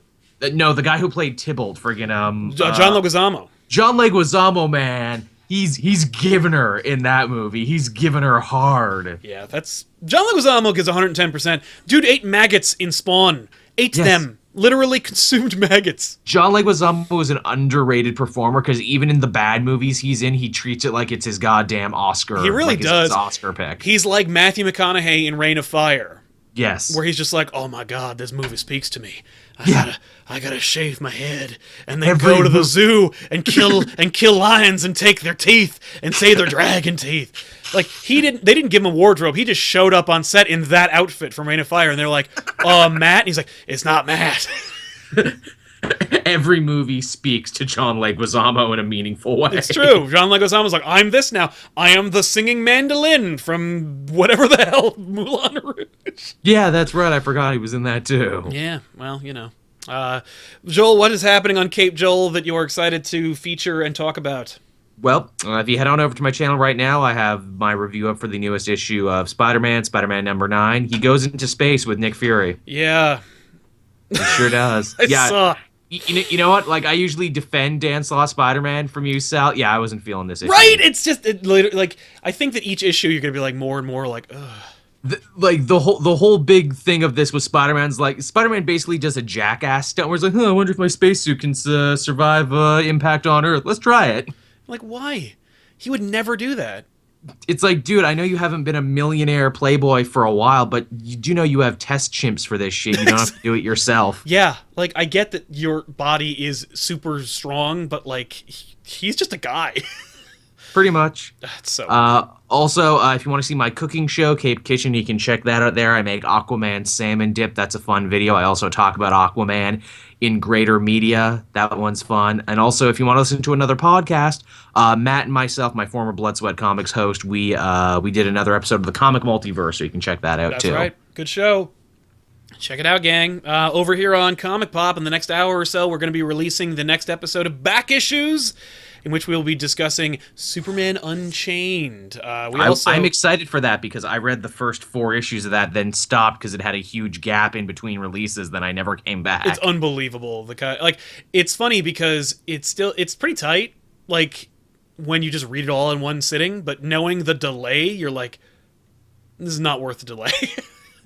B: No, the guy who played Tybalt. Friggin'
A: John Leguizamo.
B: John Leguizamo, man. He's giving her in that movie. He's giving her hard.
A: Yeah, that's John Leguizamo gives 110%. Dude ate maggots in Spawn. Ate them. Literally consumed maggots.
B: John Leguizamo is an underrated performer because even in the bad movies he's in, he treats it like it's his goddamn Oscar.
A: He really does.
B: His Oscar pick.
A: He's like Matthew McConaughey in Reign of Fire.
B: Yes.
A: Where he's just like, oh my God, this movie speaks to me. I gotta shave my head and then go to the zoo and kill lions and take their teeth and say they're dragon teeth. Like, they didn't give him a wardrobe. He just showed up on set in that outfit from Reign of Fire, and they're like, Matt? And he's like, it's not Matt.
B: Every movie speaks to John Leguizamo in a meaningful way.
A: It's true. John Leguizamo's like, I'm this now. I am the singing mandolin from whatever the hell, Moulin Rouge.
B: Yeah, that's right. I forgot he was in that too.
A: Yeah, well, you know. Joel, what is happening on Cape Joel that you're excited to feature and talk about?
B: Well, if you head on over to my channel right now, I have my review up for the newest issue of Spider-Man number 9. He goes into space with Nick Fury.
A: Yeah.
B: He sure does.
A: I saw.
B: You know what? Like, I usually defend Dan Slott Spider-Man from you, Sal. Yeah, I wasn't feeling this issue.
A: Right? It's just, like, I think that each issue you're going to be, like, more and more like, ugh.
B: The whole big thing of this was Spider-Man's like, Spider-Man basically does a jackass stunt where he's like, I wonder if my spacesuit can survive impact on Earth. Let's try it.
A: Like, why? He would never do that.
B: It's like, dude, I know you haven't been a millionaire playboy for a while, but you do know you have test chimps for this shit. You don't have to do it yourself.
A: Yeah, like, I get that your body is super strong, but, like, he's just a guy.
B: Pretty much.
A: That's so
B: Also, if you want to see my cooking show, Cape Kitchen, you can check that out there. I make Aquaman salmon dip. That's a fun video. I also talk about Aquaman in greater media. That one's fun. And also, if you want to listen to another podcast, Matt and myself, my former Blood Sweat Comics host, we did another episode of the Comic Multiverse, so you can check that out too.
A: That's right. Good show. Check it out, gang. Over here on Comic Pop, in the next hour or so, we're going to be releasing the next episode of Back Issues, in which we'll be discussing Superman Unchained. I'm
B: excited for that because I read the first 4 issues of that, then stopped because it had a huge gap in between releases. Then I never came back.
A: It's unbelievable. It's funny because it's pretty tight. Like, when you just read it all in one sitting, but knowing the delay, you're like, this is not worth the delay.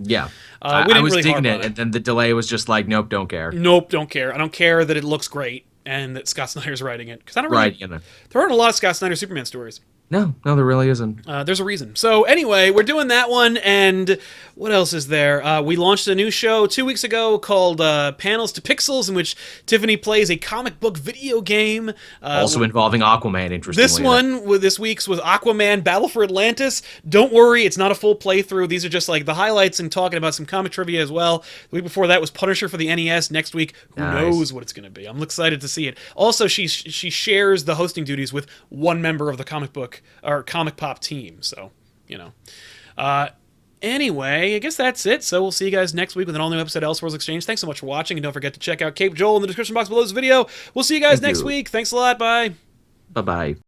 B: Yeah.
A: We didn't
B: I was
A: really
B: digging it, and then the delay was just like, nope, don't care.
A: Nope, don't care. I don't care that it looks great and that Scott Snyder's writing it. Because I don't really...
B: Right, you know.
A: There aren't a lot of Scott Snyder Superman stories.
B: No, there really isn't.
A: There's a reason. So anyway, we're doing that one, and what else is there? We launched a new show 2 weeks ago called Panels to Pixels, in which Tiffany plays a comic book video game.
B: Also involving Aquaman, interestingly.
A: This week's was Aquaman Battle for Atlantis. Don't worry, it's not a full playthrough. These are just like the highlights and talking about some comic trivia as well. The week before that was Punisher for the NES. Next week, who knows what it's going to be. I'm excited to see it. Also, she shares the hosting duties with one member of the comic pop team, so you know. Anyway, I guess that's it. So we'll see you guys next week with an all-new episode of Elseworlds Exchange. Thanks so much for watching, and don't forget to check out Cape Joel in the description box below this video. We'll see you guys next week. Thanks a lot. Bye.
B: Bye-bye.